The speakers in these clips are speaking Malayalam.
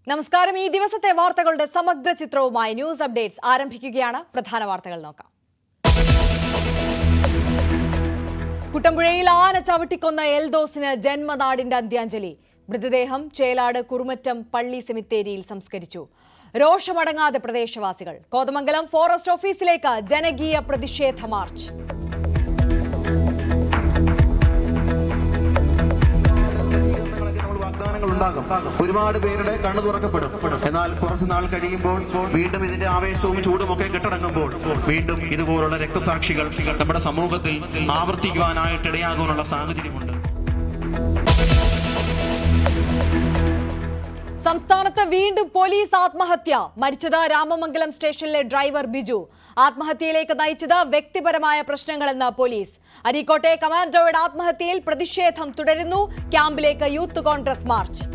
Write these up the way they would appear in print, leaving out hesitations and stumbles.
നമസ്കാരം. ഈ ദിവസത്തെ വാർത്തകളുടെ സമഗ്ര ചിത്രവുമായി ന്യൂസ് അപ്ഡേറ്റ്സ് ആരംഭിക്കുകയാണ്. പ്രധാന വാർത്തകൾ നോക്കാം. കുട്ടമ്പുഴയിൽ ആന ചവിട്ടിക്കൊന്ന എൽദോസിന് ജന്മനാടിന്റെ അന്ത്യാഞ്ജലി. മൃതദേഹം ചേലാട് കുറുമറ്റം പള്ളി സെമിത്തേരിയിൽ സംസ്കരിച്ചു. രോഷമടങ്ങാതെ പ്രദേശവാസികൾ. കോതമംഗലം ഫോറസ്റ്റ് ഓഫീസിലേക്ക് ജനകീയ പ്രതിഷേധ മാർച്ച്. ഒരുപാട് പേരുടെ കണ്ണു തുറക്കപ്പെടും. എന്നാൽ കുറച്ചു നാൾ കഴിയുമ്പോൾ വീണ്ടും ഇതിന്റെ ആവേശവും ചൂടുമൊക്കെ കെട്ടടങ്ങുമ്പോൾ വീണ്ടും ഇതുപോലുള്ള രക്തസാക്ഷികൾ നമ്മുടെ സമൂഹത്തിൽ ആവർത്തിക്കുവാനായിട്ട് ഇടയാകാനുള്ള സാഹചര്യമുണ്ട്. സംസ്ഥാനത്ത് വീണ്ടും പോലീസ് ആത്മഹത്യ. മരിച്ചത് രാമമംഗലം സ്റ്റേഷനിലെ ഡ്രൈവർ ബിജു. ആത്മഹത്യയിലേക്ക് നയിച്ചത് വ്യക്തിപരമായ പ്രശ്നങ്ങളെന്ന് പോലീസ്. അരീക്കോട്ടെ കമാൻഡോയുടെ ആത്മഹത്യയിൽ പ്രതിഷേധം തുടരുന്നു. ക്യാമ്പിലേക്ക് youth Congress March.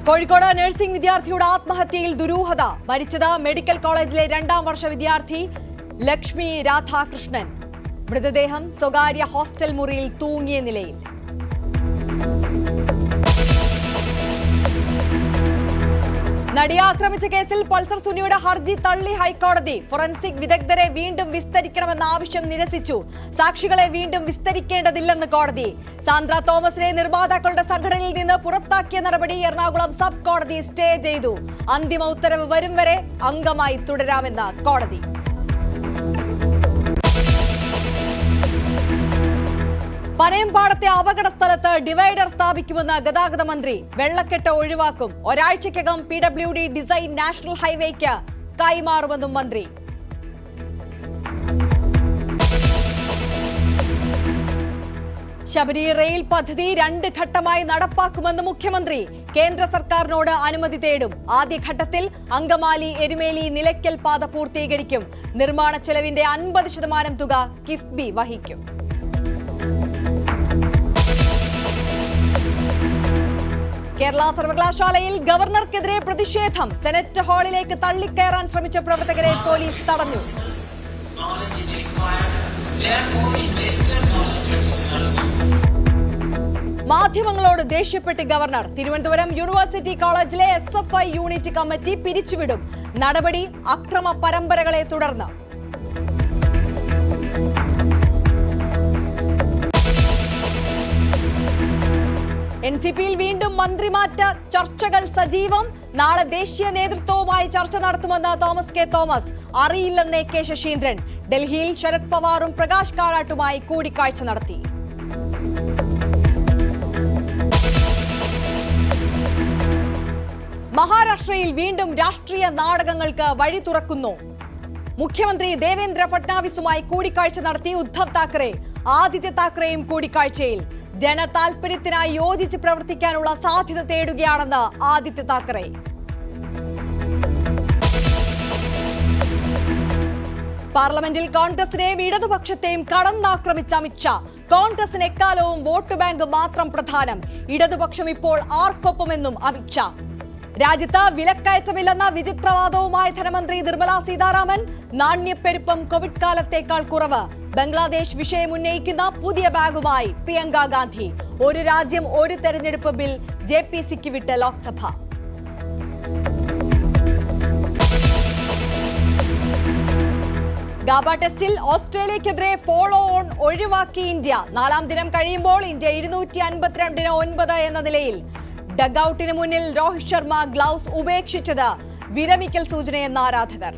Kozhikode nursing വിദ്യാർത്ഥിയുടെ ആത്മഹത്യയിൽ ദുരൂഹത. മരിച്ചത് മെഡിക്കൽ കോളേജിലെ 2ാം വർഷ വിദ്യാർത്ഥി ലക്ഷ്മി രാധാകൃഷ്ണൻ. മൃതദേഹം സ്വകാര്യ ഹോസ്റ്റൽ മുറിയിൽ തൂങ്ങിയ നിലയിൽ. നടിയെ ആക്രമിച്ച കേസിൽ പൾസർ സുനിയുടെ ഹർജി തള്ളി ഹൈക്കോടതി. ഫോറൻസിക് വിദഗ്ധരെ വീണ്ടും വിസ്തരിക്കണമെന്ന ആവശ്യം നിരസിച്ചു. സാക്ഷികളെ വീണ്ടും വിസ്തരിക്കേണ്ടതില്ലെന്ന് കോടതി. സാന്ദ്ര തോമസിനെ നിർമ്മാതാക്കളുടെ സംഘടനയിൽ നിന്ന് പുറത്താക്കിയ നടപടി എറണാകുളം സബ് കോടതി സ്റ്റേ ചെയ്തു. അന്തിമ ഉത്തരവ് വരും വരെ അംഗമായി തുടരാമെന്ന് കോടതി. പനയമ്പാടത്തെ അപകട സ്ഥലത്ത് ഡിവൈഡർ സ്ഥാപിക്കുമെന്ന് ഗതാഗത മന്ത്രി. വെള്ളക്കെട്ട് ഒഴിവാക്കും. ഒരാഴ്ചയ്ക്കകം PWD ഡിസൈൻ നാഷണൽ ഹൈവേക്ക് കൈമാറുമെന്നും മന്ത്രി. ശബരി റെയിൽ പദ്ധതി 2 ഘട്ടമായി നടപ്പാക്കുമെന്ന് മുഖ്യമന്ത്രി. കേന്ദ്ര സർക്കാരിനോട് അനുമതി തേടും. ആദ്യഘട്ടത്തിൽ അങ്കമാലി എരുമേലി നിലയ്ക്കൽ പാത പൂർത്തീകരിക്കും. നിർമ്മാണ ചെലവിന്റെ 50% തുക കിഫ്ബി വഹിക്കും. കേരള സർവകലാശാലയിൽ ഗവർണർക്കെതിരെ പ്രതിഷേധം. സെനറ്റ് ഹാളിലേക്ക് തള്ളിക്കയറാൻ ശ്രമിച്ച പ്രവർത്തകരെ പോലീസ് തടഞ്ഞു. മാധ്യമങ്ങളോട് ദേഷ്യപ്പെട്ട് ഗവർണർ. തിരുവനന്തപുരം യൂണിവേഴ്സിറ്റി കോളേജിലെ SFI യൂണിറ്റ് കമ്മിറ്റി പിരിച്ചുവിടും. നടപടി അക്രമ പരമ്പരകളെ തുടർന്ന്. NCPയിൽ വീണ്ടും മന്ത്രിമാറ്റ ചർച്ചകൾ സജീവം. നാളെ ദേശീയ നേതൃത്വവുമായി ചർച്ച നടത്തുമെന്ന് തോമസ് കെ തോമസ്. അറിയില്ലെന്ന് AK ശശീന്ദ്രൻ. ഡൽഹിയിൽ ശരത് പവാറും പ്രകാശ് കാരാട്ടുമായി കൂടിക്കാഴ്ച നടത്തി. മഹാരാഷ്ട്രയിൽ വീണ്ടും രാഷ്ട്രീയ നാടകങ്ങൾക്ക് വഴി തുറക്കുന്നു. മുഖ്യമന്ത്രി ദേവേന്ദ്ര ഫട്നാവിസുമായി കൂടിക്കാഴ്ച നടത്തി ഉദ്ധവ് താക്കറെ. ആദിത്യ താക്കറെയും കൂടിക്കാഴ്ചയിൽ. ജനതാൽപര്യത്തിനായി യോജിച്ച് പ്രവർത്തിക്കാനുള്ള സാധ്യത തേടുകയാണെന്ന് ആദിത്യ താക്കറെ. പാർലമെന്റിൽ കോൺഗ്രസിനെയും ഇടതുപക്ഷത്തെയും കടന്നാക്രമിച്ച അമിത്ഷാ. കോൺഗ്രസിന് എക്കാലവും വോട്ട് ബാങ്ക് മാത്രം പ്രധാനം. ഇടതുപക്ഷം ഇപ്പോൾ ആർക്കൊപ്പമെന്നും അമിത്ഷാ. രാജ്യത്ത് വിലക്കയറ്റമില്ലെന്ന വിചിത്രവാദവുമായി ധനമന്ത്രി നിർമ്മല സീതാരാമൻ. നാണ്യപ്പെരുപ്പം കോവിഡ് കാലത്തേക്കാൾ കുറവ്. ബംഗ്ലാദേശ് വിഷയം ഉന്നയിക്കുന്ന പുതിയ ബാഗുമായി പ്രിയങ്ക ഗാന്ധി. ഒരു രാജ്യം ഒരു തെരഞ്ഞെടുപ്പ് ബിൽ JPCക്ക് വിട്ട് ലോക്സഭ. ഗാബ ടെസ്റ്റിൽ ഓസ്ട്രേലിയക്കെതിരെ ഫോളോ ഓൺ ഒഴിവാക്കി ഇന്ത്യ. 4ാം ദിനം കഴിയുമ്പോൾ ഇന്ത്യ 252-9 എന്ന നിലയിൽ. ഡഗ്ഔട്ടിന് മുന്നിൽ രോഹിത് ശർമ്മ ഗ്ലൗസ് ഉപേക്ഷിച്ചത് വിരമിക്കൽ സൂചനയെന്ന ആരാധകർ.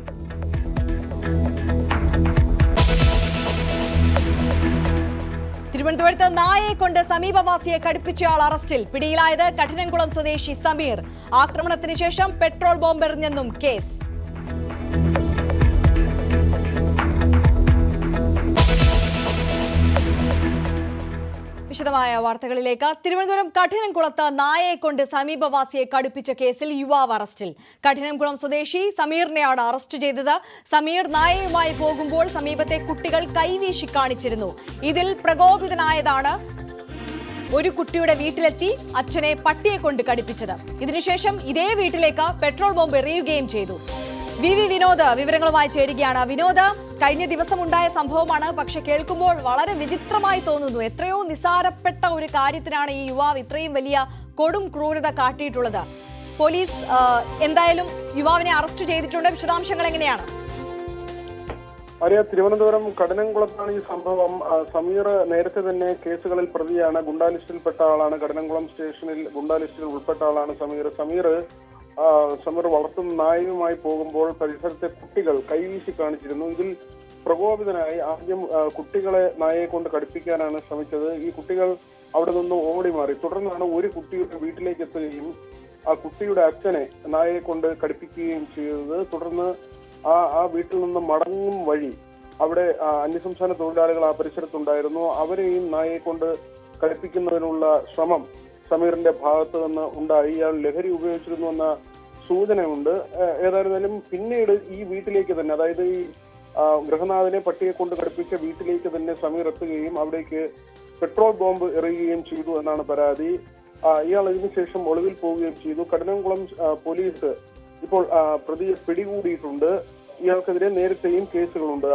തിരുവനന്തപുരത്ത് നായയെ കൊണ്ട് സമീപവാസിയെ കടുപ്പിച്ചയാൾ അറസ്റ്റിൽ. പിടിയിലായത് കഠിനംകുളം സ്വദേശി സമീർ. ആക്രമണത്തിന് ശേഷം പെട്രോൾ ബോംബെറിഞ്ഞെന്നും കേസ്. വിശദമായ വാർത്തകളിലേക്ക്. തിരുവനന്തപുരം കഠിനംകുളത്ത് നായയെ കൊണ്ട് സമീപവാസിയെ കടുപ്പിച്ച കേസിൽ യുവാവ് അറസ്റ്റിൽ. കഠിനംകുളം സ്വദേശി സമീറിനെയാണ് അറസ്റ്റ് ചെയ്തത്. സമീർ നായയുമായി പോകുമ്പോൾ സമീപത്തെ കുട്ടികൾ കൈവീശി കാണിച്ചിരുന്നു. ഇതിൽ പ്രകോപിതനായതാണ് ഒരു കുട്ടിയുടെ വീട്ടിലെത്തി അച്ഛനെ പട്ടിയെ കൊണ്ട് കടിപ്പിച്ചത്. ഇതിനുശേഷം ഇതേ വീട്ടിലേക്ക് പെട്രോൾ ബോംബ് എറിയുകയും ചെയ്തു. VV വിനോദ് വിവരങ്ങളുമായി ചേരുകയാണ്. വിനോദ്, കഴിഞ്ഞ ദിവസം ഉണ്ടായ സംഭവമാണ്. പക്ഷെ കേൾക്കുമ്പോൾ വളരെ വിചിത്രമായി തോന്നുന്നു. എത്രയോ നിസ്സാരപ്പെട്ട ഒരു കാര്യത്തിനാണ് ഈ യുവാവ് ഇത്രയും വലിയ കൊടും ക്രൂരത കാട്ടിയിട്ടുള്ളത്. പോലീസ് എന്തായാലും യുവാവിനെ അറസ്റ്റ് ചെയ്തിട്ടുണ്ട്. വിശദാംശങ്ങൾ എങ്ങനെയാണ്? തിരുവനന്തപുരം കടനംകുളത്താണ് ഈ സംഭവം. സമീർ നേരത്തെ തന്നെ കേസുകളിൽ പ്രതിയാണ്. ഗുണ്ടാലിസ്റ്റിൽപ്പെട്ട ആളാണ്. കടനംകുളം സ്റ്റേഷനിൽ ഗുണ്ടാലിസ്റ്റിൽ ഉൾപ്പെട്ട ആളാണ് സമീർ വളർത്തുന്ന നായയുമായി പോകുമ്പോൾ പരിസരത്തെ കുട്ടികൾ കൈവീശി കാണിച്ചിരുന്നു. ഇതിൽ പ്രകോപിതനായി ആദ്യം കുട്ടികളെ നായയെ കൊണ്ട് കടിപ്പിക്കാനാണ് ശ്രമിച്ചത്. ഈ കുട്ടികൾ അവിടെ നിന്ന് ഓടി മാറി. തുടർന്നാണ് ഒരു കുട്ടിയുടെ വീട്ടിലേക്ക് എത്തുകയും ആ കുട്ടിയുടെ അച്ഛനെ നായയെ കൊണ്ട് കടിപ്പിക്കുകയും ചെയ്തത്. തുടർന്ന് ആ വീട്ടിൽ നിന്ന് മടങ്ങും വഴി അവിടെ അന്യസംസ്ഥാന തൊഴിലാളികൾ ആ പരിസരത്തുണ്ടായിരുന്നു. അവരെയും നായയെ കൊണ്ട് കടിപ്പിക്കുന്നതിനുള്ള ശ്രമം സമീറിന്റെ ഭാഗത്ത് നിന്ന് ഉണ്ടായി. ഇയാൾ ലഹരി ഉപയോഗിച്ചിരുന്നുവെന്ന സൂചനയുണ്ട്. ഏതായിരുന്നാലും പിന്നീട് ഈ വീട്ടിലേക്ക് തന്നെ, അതായത് ഈ ഗൃഹനാഥനെ പട്ടിയെ കൊണ്ട് കടിപ്പിച്ച വീട്ടിലേക്ക് തന്നെ സമീർ എത്തുകയും അവിടേക്ക് പെട്രോൾ ബോംബ് എറിയുകയും ചെയ്തു എന്നാണ് പരാതി. ഇയാൾ ഇതിനുശേഷം ഒളിവിൽ പോവുകയും ചെയ്തു. കടനംകുളം പോലീസ് ഇപ്പോൾ പ്രതിയെ പിടികൂടിയിട്ടുണ്ട്. ഇയാൾക്കെതിരെ നേരത്തെയും കേസുകളുണ്ട്.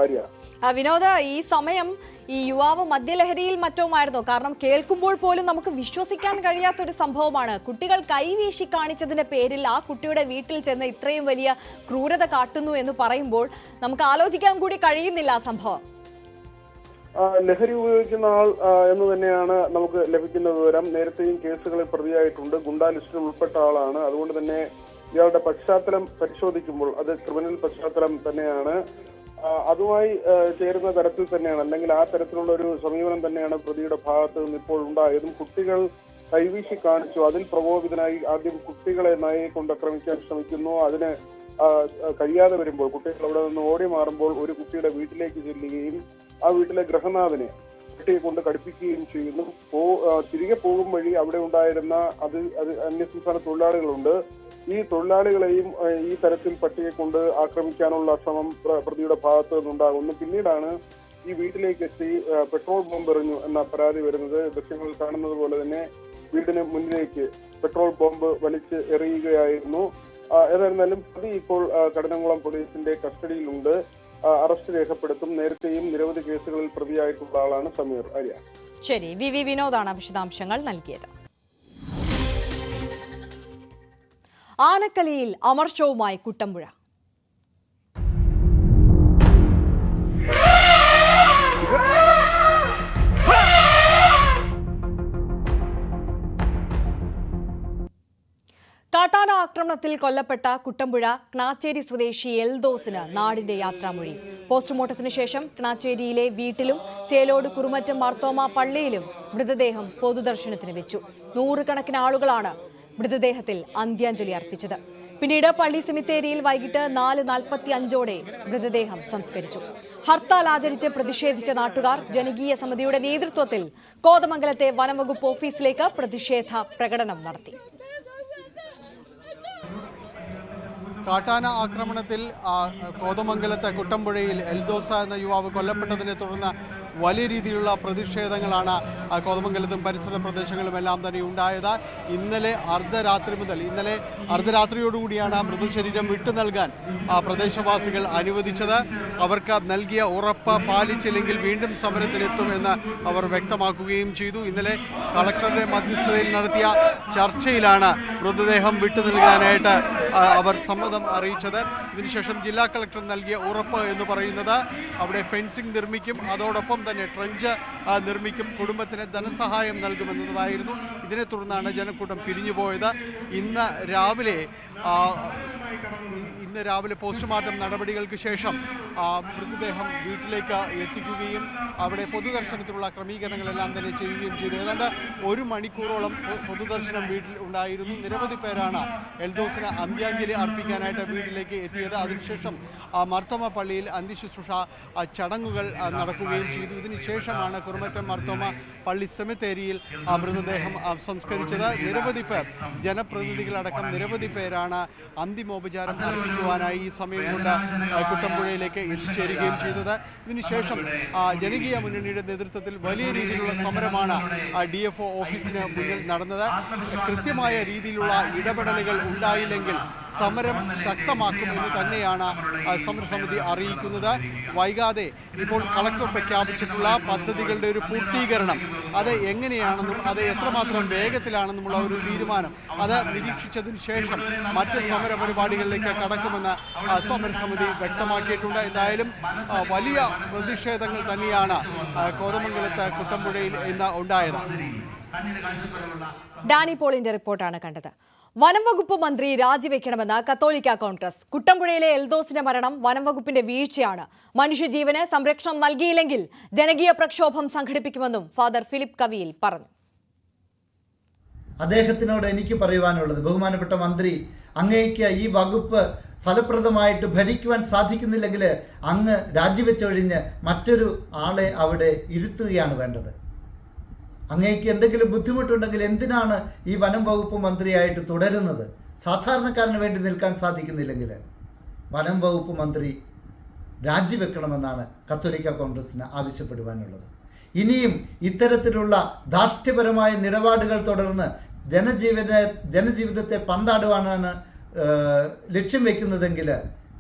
വിനോദ്, ഈ സമയം ഈ യുവാവ് മദ്യലഹരിയിൽ മറ്റുമായിരുന്നു. കാരണം കേൾക്കുമ്പോൾ പോലും നമുക്ക് വിശ്വസിക്കാൻ കഴിയാത്തൊരു സംഭവമാണ്. കുട്ടികൾ കൈവീശി കാണിച്ചതിന്റെ പേരിൽ ആ കുട്ടിയുടെ വീട്ടിൽ ചെന്ന് ഇത്രയും വലിയ ക്രൂരത കാട്ടുന്നു എന്ന് പറയുമ്പോൾ നമുക്ക് ആലോചിക്കാൻ കൂടി കഴിയുന്നില്ല ആ സംഭവം. ലഹരി ഉപയോഗിക്കുന്ന ആൾ എന്ന് തന്നെയാണ് നമുക്ക് ലഭിക്കുന്ന വിവരം. നേരത്തെയും കേസുകളിൽ പ്രതിയായിട്ടുണ്ട്. ഗുണ്ടാ ലിസ്റ്റിൽ ഉൾപ്പെട്ട ആളാണ്. അതുകൊണ്ട് തന്നെ ഇയാളുടെ പശ്ചാത്തലം പരിശോധിക്കുമ്പോൾ അത് ക്രിമിനൽ പശ്ചാത്തലം തന്നെയാണ്. അതുമായി ചേരുന്ന തരത്തിൽ തന്നെയാണ്, അല്ലെങ്കിൽ ആ തരത്തിലുള്ള ഒരു സമീപനം തന്നെയാണ് പ്രതിയുടെ ഭാഗത്ത് നിന്ന് ഇപ്പോൾ ഉണ്ടായതും. കുട്ടികൾ കൈവീശി കാണിച്ചു. അതിൽ പ്രകോപിതനായി ആദ്യം കുട്ടികളെ നായയെ കൊണ്ട് ആക്രമിക്കാൻ ശ്രമിക്കുന്നു. അതിന് കഴിയാതെ വരുമ്പോൾ കുട്ടികൾ അവിടെ നിന്ന് ഓടി മാറുമ്പോൾ ഒരു കുട്ടിയുടെ വീട്ടിലേക്ക് ചെല്ലുകയും ആ വീട്ടിലെ ഗൃഹനാഥനെ കുട്ടിയെ കൊണ്ട് കടിപ്പിക്കുകയും ചെയ്യുന്നു. തിരികെ പോകും വഴി അവിടെ ഉണ്ടായിരുന്ന അത് അന്യസംസ്ഥാന തൊഴിലാളികളുണ്ട്. ഈ തൊഴിലാളികളെയും ഈ തരത്തിൽ പട്ടിയെ കൊണ്ട് ആക്രമിക്കാനുള്ള ശ്രമം പ്രതിയുടെ ഭാഗത്ത് നിന്നുണ്ടാകുന്നു. പിന്നീടാണ് ഈ വീട്ടിലേക്ക് എത്തി പെട്രോൾ ബോംബ് എറിഞ്ഞു എന്ന പരാതി വരുന്നത്. ദൃശ്യങ്ങൾ കാണുന്നത് പോലെ തന്നെ വീടിന് മുന്നിലേക്ക് പെട്രോൾ ബോംബ് വലിച്ച് എറിയുകയായിരുന്നു. ഏതായിരുന്നാലും പ്രതി ഇപ്പോൾ കടനംകുളം പോലീസിന്റെ കസ്റ്റഡിയിലുണ്ട്. അറസ്റ്റ് രേഖപ്പെടുത്തും. നേരത്തെയും നിരവധി കേസുകളിൽ പ്രതിയായിട്ടുള്ള ആളാണ് സമീർ. ശരി, വി വിനോദാണ് വിശദാംശങ്ങൾ നൽകിയത്. ആനക്കലിയിൽ അമർഷവുമായി കുട്ടമ്പുഴ. കാട്ടാന ആക്രമണത്തിൽ കൊല്ലപ്പെട്ട കുട്ടമ്പുഴ ക്നാച്ചേരി സ്വദേശി എൽദോസിന് നാടിന്റെ യാത്രാമൊഴി. പോസ്റ്റ്മോർട്ടത്തിന് ശേഷം ക്നാച്ചേരിയിലെ വീട്ടിലും ചേലോട് കുറുമറ്റം മാർത്തോമ പള്ളിയിലും മൃതദേഹം പൊതുദർശനത്തിന് വെച്ചു. നൂറുകണക്കിന് ആളുകളാണ് മൃതദേഹത്തിൽ അന്ത്യാഞ്ജലി അർപ്പിച്ചത്. പിന്നീട് പള്ളി സെമിത്തേരിയിൽ വൈകിട്ട് 4:45 മൃതദേഹം സംസ്കരിച്ചു. ഹർത്താൽ ആചരിച്ച് പ്രതിഷേധിച്ച നാട്ടുകാർ ജനകീയ സമിതിയുടെ നേതൃത്വത്തിൽ കോതമംഗലത്തെ വനംവകുപ്പ് ഓഫീസിലേക്ക് പ്രതിഷേധ പ്രകടനം നടത്തി. കാട്ടാന ആക്രമണത്തിൽ കോതമംഗലത്തെ കുട്ടമ്പുഴയിൽ എൽദോസ എന്ന യുവാവ് കൊല്ലപ്പെട്ടതിനെ തുടർന്ന് വലിയ രീതിയിലുള്ള പ്രതിഷേധങ്ങളാണ് കോതമംഗലത്തും പരിസര പ്രദേശങ്ങളുമെല്ലാം തന്നെ ഉണ്ടായത്. ഇന്നലെ അർദ്ധരാത്രിയോടുകൂടിയാണ് മൃതശരീരം വിട്ടു നൽകാൻ പ്രദേശവാസികൾ അനുവദിച്ചത്. അവർക്ക് നൽകിയ ഉറപ്പ് പാലിച്ചില്ലെങ്കിൽ വീണ്ടും സമരത്തിലെത്തുമെന്ന് അവർ വ്യക്തമാക്കുകയും ചെയ്തു. ഇന്നലെ കളക്ടറുടെ മധ്യസ്ഥതയിൽ നടത്തിയ ചർച്ചയിലാണ് മൃതദേഹം വിട്ടു നൽകാനായിട്ട് അവർ സമ്മതം അറിയിച്ചത്. ഇതിനുശേഷം ജില്ലാ കളക്ടർ നൽകിയ ഉറപ്പ് എന്ന് പറയുന്നത് അവിടെ ഫെൻസിംഗ് നിർമ്മിക്കും, അതോടൊപ്പം തന്നെ ട്രഞ്ച് നിർമ്മിക്കും, കുടുംബത്തിന് ധനസഹായം നൽകുമെന്നതായിരുന്നു. ഇതിനെ തുടർന്നാണ് ജനക്കൂട്ടം പിരിഞ്ഞുപോയത്. ഇന്ന് രാവിലെ പോസ്റ്റ്മോർട്ടം നടപടികൾക്ക് ശേഷം മൃതദേഹം വീട്ടിലേക്ക് എത്തിക്കുകയും അവിടെ പൊതുദർശനത്തിനുള്ള ക്രമീകരണങ്ങളെല്ലാം തന്നെ ചെയ്യുകയും ചെയ്തു. ഏതാണ്ട് 1 മണിക്കൂറോളം പൊതുദർശനം വീട്ടിൽ ഉണ്ടായിരുന്നു. നിരവധി പേരാണ് എൽദോസിന് അന്ത്യാഞ്ജലി അർപ്പിക്കാനായിട്ട് വീട്ടിലേക്ക് എത്തിയത്. അതിനുശേഷം മർത്തോമ പള്ളിയിൽ അന്ത്യശുശ്രൂഷ ചടങ്ങുകൾ നടക്കുകയും ചെയ്തു. ഇതിനുശേഷമാണ് കുറുമറ്റം മർത്തോമ പള്ളി സെമിത്തേരിയിൽ മൃതദേഹം സംസ്കരിച്ചത്. നിരവധി പേർ, ജനപ്രതിനിധികളടക്കം നിരവധി പേരാണ് അന്തിമോപചാരം അർപ്പിക്കുവാനായി ഈ സമയം കൊണ്ട് കുട്ടമ്പുഴയിലേക്ക് എത്തിച്ചേരുകയും ചെയ്തത്. ഇതിനുശേഷം ജനകീയ മുന്നണിയുടെ നേതൃത്വത്തിൽ വലിയ രീതിയിലുള്ള സമരമാണ് DFO ഓഫീസിന് മുന്നിൽ നടന്നത്. കൃത്യമായ രീതിയിലുള്ള ഇടപെടലുകൾ ഉണ്ടായില്ലെങ്കിൽ സമരം ശക്തമാക്കുമെന്ന് തന്നെയാണ് സമരസമിതി അറിയിക്കുന്നത്. വൈകാതെ ഇപ്പോൾ കളക്ടർ പ്രഖ്യാപിച്ചിട്ടുള്ള പദ്ധതികളുടെ ഒരു പൂർത്തീകരണം അത് എങ്ങനെയാണെന്നും അത് എത്രമാത്രം വേഗത്തിലാണെന്നുമുള്ള ഒരു തീരുമാനം അത് നിരീക്ഷിച്ചതിന് ശേഷം മറ്റ് സമര പരിപാടികളിലേക്ക് കടക്കുമെന്ന് സമരസമിതി വ്യക്തമാക്കിയിട്ടുണ്ട്. എന്തായാലും വലിയ പ്രതിഷേധങ്ങൾ തന്നെയാണ് കോതമംഗലത്ത് കുട്ടമ്പുഴയിൽ ഇന്ന് ഉണ്ടായത്. ഡാനി പോളിന്റെ റിപ്പോർട്ടാണ് കണ്ടത്. വനം വകുപ്പ് മന്ത്രി രാജിവെക്കണമെന്ന് കത്തോലിക്ക കോൺഗ്രസ്. കുട്ടമ്പുഴയിലെ എൽദോസിന്റെ മരണം വനം വകുപ്പിന്റെ വീഴ്ചയാണ്. മനുഷ്യജീവന് സംരക്ഷണം നൽകിയില്ലെങ്കിൽ ജനകീയ പ്രക്ഷോഭം സംഘടിപ്പിക്കുമെന്നും ഫാദർ ഫിലിപ്പ് കവിയിൽ പറഞ്ഞു. അദ്ദേഹത്തിനോട് എനിക്ക് പറയുവാനുള്ളത്, ബഹുമാനപ്പെട്ട മന്ത്രി, അങ്ങേക്ക് ഈ വകുപ്പ് ഫലപ്രദമായിട്ട് ഭരിക്കുവാൻ സാധിക്കുന്നില്ലെങ്കിൽ അങ്ങ് രാജിവെച്ചൊഴിഞ്ഞ് മറ്റൊരു ആളെ അവിടെ ഇരുത്തുകയാണ് വേണ്ടത്. അങ്ങേക്ക് എന്തെങ്കിലും ബുദ്ധിമുട്ടുണ്ടെങ്കിൽ എന്തിനാണ് ഈ വനം വകുപ്പ് മന്ത്രിയായിട്ട് തുടരുന്നത്? സാധാരണക്കാരന് വേണ്ടി നിൽക്കാൻ സാധിക്കുന്നില്ലെങ്കിൽ വനം വകുപ്പ് മന്ത്രി രാജിവെക്കണമെന്നാണ് കത്തോലിക്ക കോൺഗ്രസിന് ആവശ്യപ്പെടുവാനുള്ളത്. ഇനിയും ഇത്തരത്തിലുള്ള ധാർഷ്ട്യപരമായ നിലപാടുകൾ തുടർന്ന് ജനജീവിതത്തെ പന്താടുവാനാണ് ലക്ഷ്യം വെക്കുന്നതെങ്കിൽ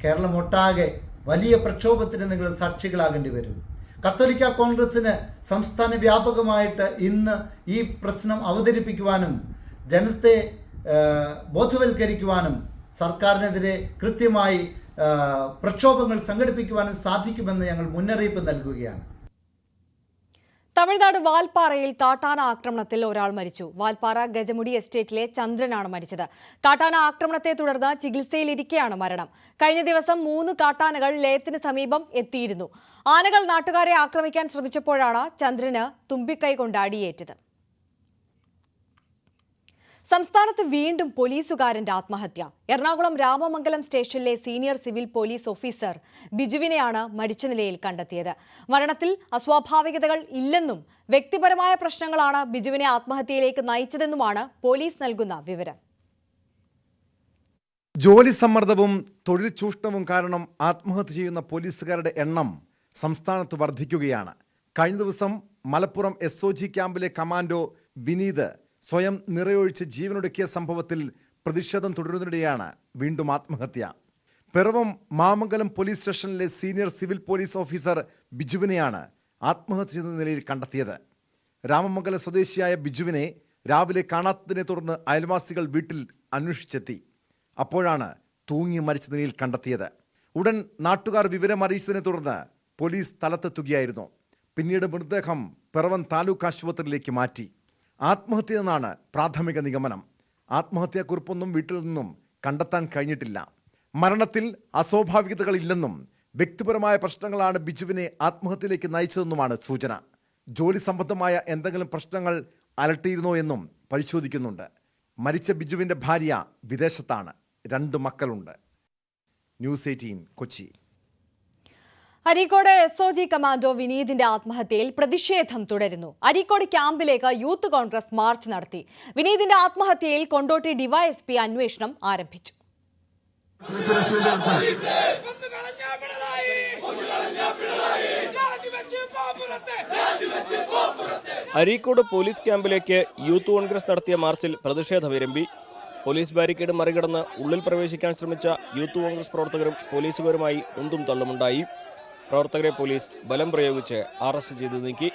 കേരളം ഒട്ടാകെ വലിയ പ്രക്ഷോഭത്തിന് നിങ്ങൾ സാക്ഷികളാകേണ്ടി വരും. കത്തോലിക്ക കോൺഗ്രസിന് സംസ്ഥാന വ്യാപകമായിട്ട് ഇന്ന് ഈ പ്രശ്നം അവതരിപ്പിക്കുവാനും ജനത്തെ ബോധവൽക്കരിക്കുവാനും സർക്കാരിനെതിരെ കൃത്യമായി പ്രക്ഷോഭങ്ങൾ സംഘടിപ്പിക്കുവാനും സാധിക്കുമെന്ന് ഞങ്ങൾ മുന്നറിയിപ്പ് നൽകുകയാണ്. തമിഴ്നാട് വാൽപ്പാറയിൽ കാട്ടാന ആക്രമണത്തിൽ ഒരാൾ മരിച്ചു. വാൽപ്പാറ ഗജമുടി എസ്റ്റേറ്റിലെ ചന്ദ്രനാണ് മരിച്ചത്. കാട്ടാന ആക്രമണത്തെ തുടർന്ന് ചികിത്സയിലിരിക്കെയാണ് മരണം. കഴിഞ്ഞ ദിവസം 3 കാട്ടാനകൾ ലയത്തിന് സമീപം എത്തിയിരുന്നു. ആനകൾ നാട്ടുകാരെ ആക്രമിക്കാൻ ശ്രമിച്ചപ്പോഴാണ് ചന്ദ്രന് തുമ്പിക്കൈ കൊണ്ട് അടിയേറ്റത്. സംസ്ഥാനത്ത് വീണ്ടും പോലീസുകാരന്റെ ആത്മഹത്യ. എറണാകുളം രാമമംഗലം സ്റ്റേഷനിലെ സീനിയർ സിവിൽ പോലീസ് ഓഫീസർ ബിജുവിനെയാണ് മരിച്ച നിലയിൽ കണ്ടെത്തിയത്. മരണത്തിൽ അസ്വാഭാവികതകൾ ഇല്ലെന്നും വ്യക്തിപരമായ പ്രശ്നങ്ങളാണ് ബിജുവിനെ ആത്മഹത്യയിലേക്ക് നയിച്ചതെന്നുമാണ് പോലീസ് നൽകുന്ന വിവരം. ജോലി സമ്മർദ്ദവും തൊഴിൽ ചൂഷണവും കാരണം ആത്മഹത്യ ചെയ്യുന്ന പോലീസുകാരുടെ എണ്ണം സംസ്ഥാനത്ത് വർദ്ധിക്കുകയാണ്. കഴിഞ്ഞ ദിവസം മലപ്പുറം SOG ക്യാമ്പിലെ കമാൻഡോ വിനീത് സ്വയം നിറയൊഴിച്ച് ജീവനൊടുക്കിയ സംഭവത്തിൽ പ്രതിഷേധം തുടരുന്നതിനിടെയാണ് വീണ്ടും ആത്മഹത്യ. പിറവം മാമംഗലം പോലീസ് സ്റ്റേഷനിലെ സീനിയർ സിവിൽ പോലീസ് ഓഫീസർ ബിജുവിനെയാണ് ആത്മഹത്യ ചെയ്ത നിലയിൽ കണ്ടെത്തിയത്. രാമമംഗലം സ്വദേശിയായ ബിജുവിനെ രാവിലെ കാണാത്തതിനെ തുടർന്ന് അയൽവാസികൾ വീട്ടിൽ അന്വേഷിച്ചെത്തി. അപ്പോഴാണ് തൂങ്ങി മരിച്ച നിലയിൽ കണ്ടെത്തിയത്. ഉടൻ നാട്ടുകാർ വിവരമറിയിച്ചതിനെ തുടർന്ന് പോലീസ് സ്ഥലത്തെത്തുകയായിരുന്നു. പിന്നീട് മൃതദേഹം പിറവം താലൂക്ക് ആശുപത്രിയിലേക്ക് മാറ്റി. ആത്മഹത്യ എന്നാണ് പ്രാഥമിക നിഗമനം. ആത്മഹത്യാക്കുറിപ്പൊന്നും വീട്ടിൽ നിന്നും കണ്ടെത്താൻ കഴിഞ്ഞിട്ടില്ല. മരണത്തിൽ അസ്വാഭാവികതകളില്ലെന്നും വ്യക്തിപരമായ പ്രശ്നങ്ങളാണ് ബിജുവിനെ ആത്മഹത്യയിലേക്ക് നയിച്ചതെന്നുമാണ് സൂചന. ജോലി സംബന്ധമായ എന്തെങ്കിലും പ്രശ്നങ്ങൾ അലട്ടിയിരുന്നോ എന്നും പരിശോധിക്കുന്നുണ്ട്. മരിച്ച ബിജുവിൻ്റെ ഭാര്യ വിദേശത്താണ്. 2 മക്കളുണ്ട്. News 18 Kochi. Areekode SOG commando വിനീതിന്റെ ആത്മഹത്യയിൽ പ്രതിഷേധം തുടരുന്നു. അരീക്കോട് ക്യാമ്പിലേക്ക് യൂത്ത് കോൺഗ്രസ് മാർച്ച് നടത്തി. വിനീതിന്റെ ആത്മഹത്യയിൽ കൊണ്ടോട്ടി ഡിവൈഎസ്പി അന്വേഷണം ആരംഭിച്ചു. അരീക്കോട് പോലീസ് ക്യാമ്പിലേക്ക് യൂത്ത് കോൺഗ്രസ് നടത്തിയ മാർച്ചിൽ പ്രതിഷേധമിരമ്പി. പോലീസ് ബാരിക്കേഡ് മറികടന്ന് ഉള്ളിൽ പ്രവേശിക്കാൻ ശ്രമിച്ച യൂത്ത് കോൺഗ്രസ് പ്രവർത്തകരും പോലീസുകാരുമായി ഉന്തും തള്ളുമുണ്ടായി. പ്രവർത്തകരെ പോലീസ് ബലം പ്രയോഗിച്ച് അറസ്റ്റ് ചെയ്തു നീക്കി.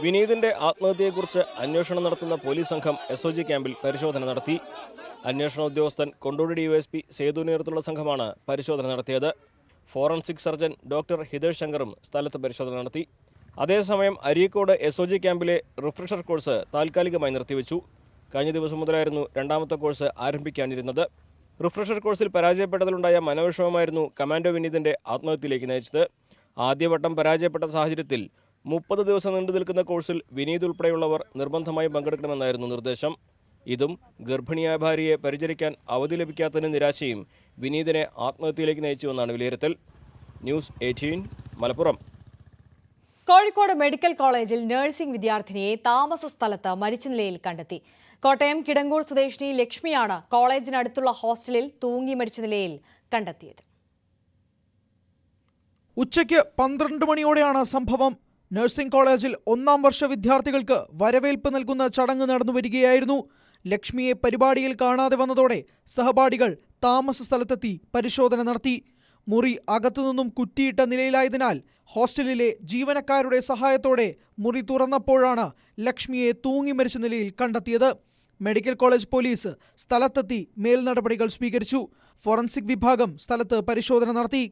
വിനീതിന്റെ ആത്മഹത്യയെക്കുറിച്ച് അന്വേഷണം നടത്തുന്ന പോലീസ് സംഘം SOG ക്യാമ്പിൽ പരിശോധന നടത്തി. അന്വേഷണ ഉദ്യോഗസ്ഥൻ കൊണ്ടോടി ഡിവൈഎസ്പി സേതു നേതൃത്വമുള്ള സംഘമാണ് പരിശോധന നടത്തിയത്. ഫോറൻസിക് സർജൻ ഡോക്ടർ ഹിതേഷ് ശങ്കറും സ്ഥലത്ത് പരിശോധന നടത്തി. അതേസമയം അരീക്കോട് SOG ക്യാമ്പിലെ റിഫ്രഷർ കോഴ്സ് താൽക്കാലികമായി നിർത്തിവെച്ചു. കഴിഞ്ഞ ദിവസം മുതലായിരുന്നു 2ാമത്തെ കോഴ്സ് ആരംഭിക്കാനിരുന്നത്. റിഫ്രഷർ കോഴ്സിൽ പരാജയപ്പെട്ടതിലുണ്ടായ മനോവിഷമമായിരുന്നു കമാൻഡോ വിനീതിന്റെ ആത്മഹത്യയിലേക്ക് നയിച്ചത്. ആദ്യവട്ടം പരാജയപ്പെട്ട സാഹചര്യത്തിൽ 30 ദിവസം നീണ്ടു നിൽക്കുന്ന കോഴ്സിൽ വിനീത് ഉൾപ്പെടെയുള്ളവർ നിർബന്ധമായും പങ്കെടുക്കണമെന്നായിരുന്നു നിർദ്ദേശം. ഇതും ഗർഭിണിയായ ഭാര്യയെ പരിചരിക്കാൻ അവധി ലഭിക്കാത്തതിന് നിരാശയും വിനീതിനെ ആത്മഹത്യയിലേക്ക് നയിച്ചുവെന്നാണ് വിലയിരുത്തൽ. ന്യൂസ് 18 മലപ്പുറം. കോഴിക്കോട് മെഡിക്കൽ കോളേജിൽ നഴ്സിംഗ് വിദ്യാർത്ഥിനിയെ താമസ സ്ഥലത്ത് മരിച്ച നിലയിൽ കണ്ടെത്തി. കോട്ടയം കിടങ്ങൂർ സ്വദേശിനി ലക്ഷ്മിയാണ് കോളേജിനടുത്തുള്ള ഹോസ്റ്റലിൽ തൂങ്ങി മരിച്ച നിലയിൽ കണ്ടെത്തിയത്. ഉച്ചയ്ക്ക് 12 മണിയോടെയാണ് സംഭവം. നഴ്സിംഗ് കോളേജിൽ 1ാം വർഷ വിദ്യാർത്ഥികൾക്ക് വരവേൽപ്പ് നൽകുന്ന ചടങ്ങ് നടന്നു വരികയായിരുന്നു. ലക്ഷ്മിയെ പരിപാടിയിൽ കാണാതെ വന്നതോടെ സഹപാഠികൾ താമസ സ്ഥലത്തെത്തി പരിശോധന നടത്തി. മുറി അകത്തുനിന്നും കുറ്റിയിട്ട നിലയിലായതിനാൽ ഹോസ്റ്റലിലെ ജീവനക്കാരുടെ സഹായത്തോടെ മുറി തുറന്നപ്പോഴാണ് ലക്ഷ്മിയെ തൂങ്ങി മരിച്ച നിലയിൽ കണ്ടെത്തിയത്. മെഡിക്കൽ കോളേജ് പോലീസ് സ്ഥലത്തെത്തി മേൽനടപടികൾ സ്വീകരിച്ചു. ഫോറൻസിക് വിഭാഗം സ്ഥലത്ത് പരിശോധന നടത്തി.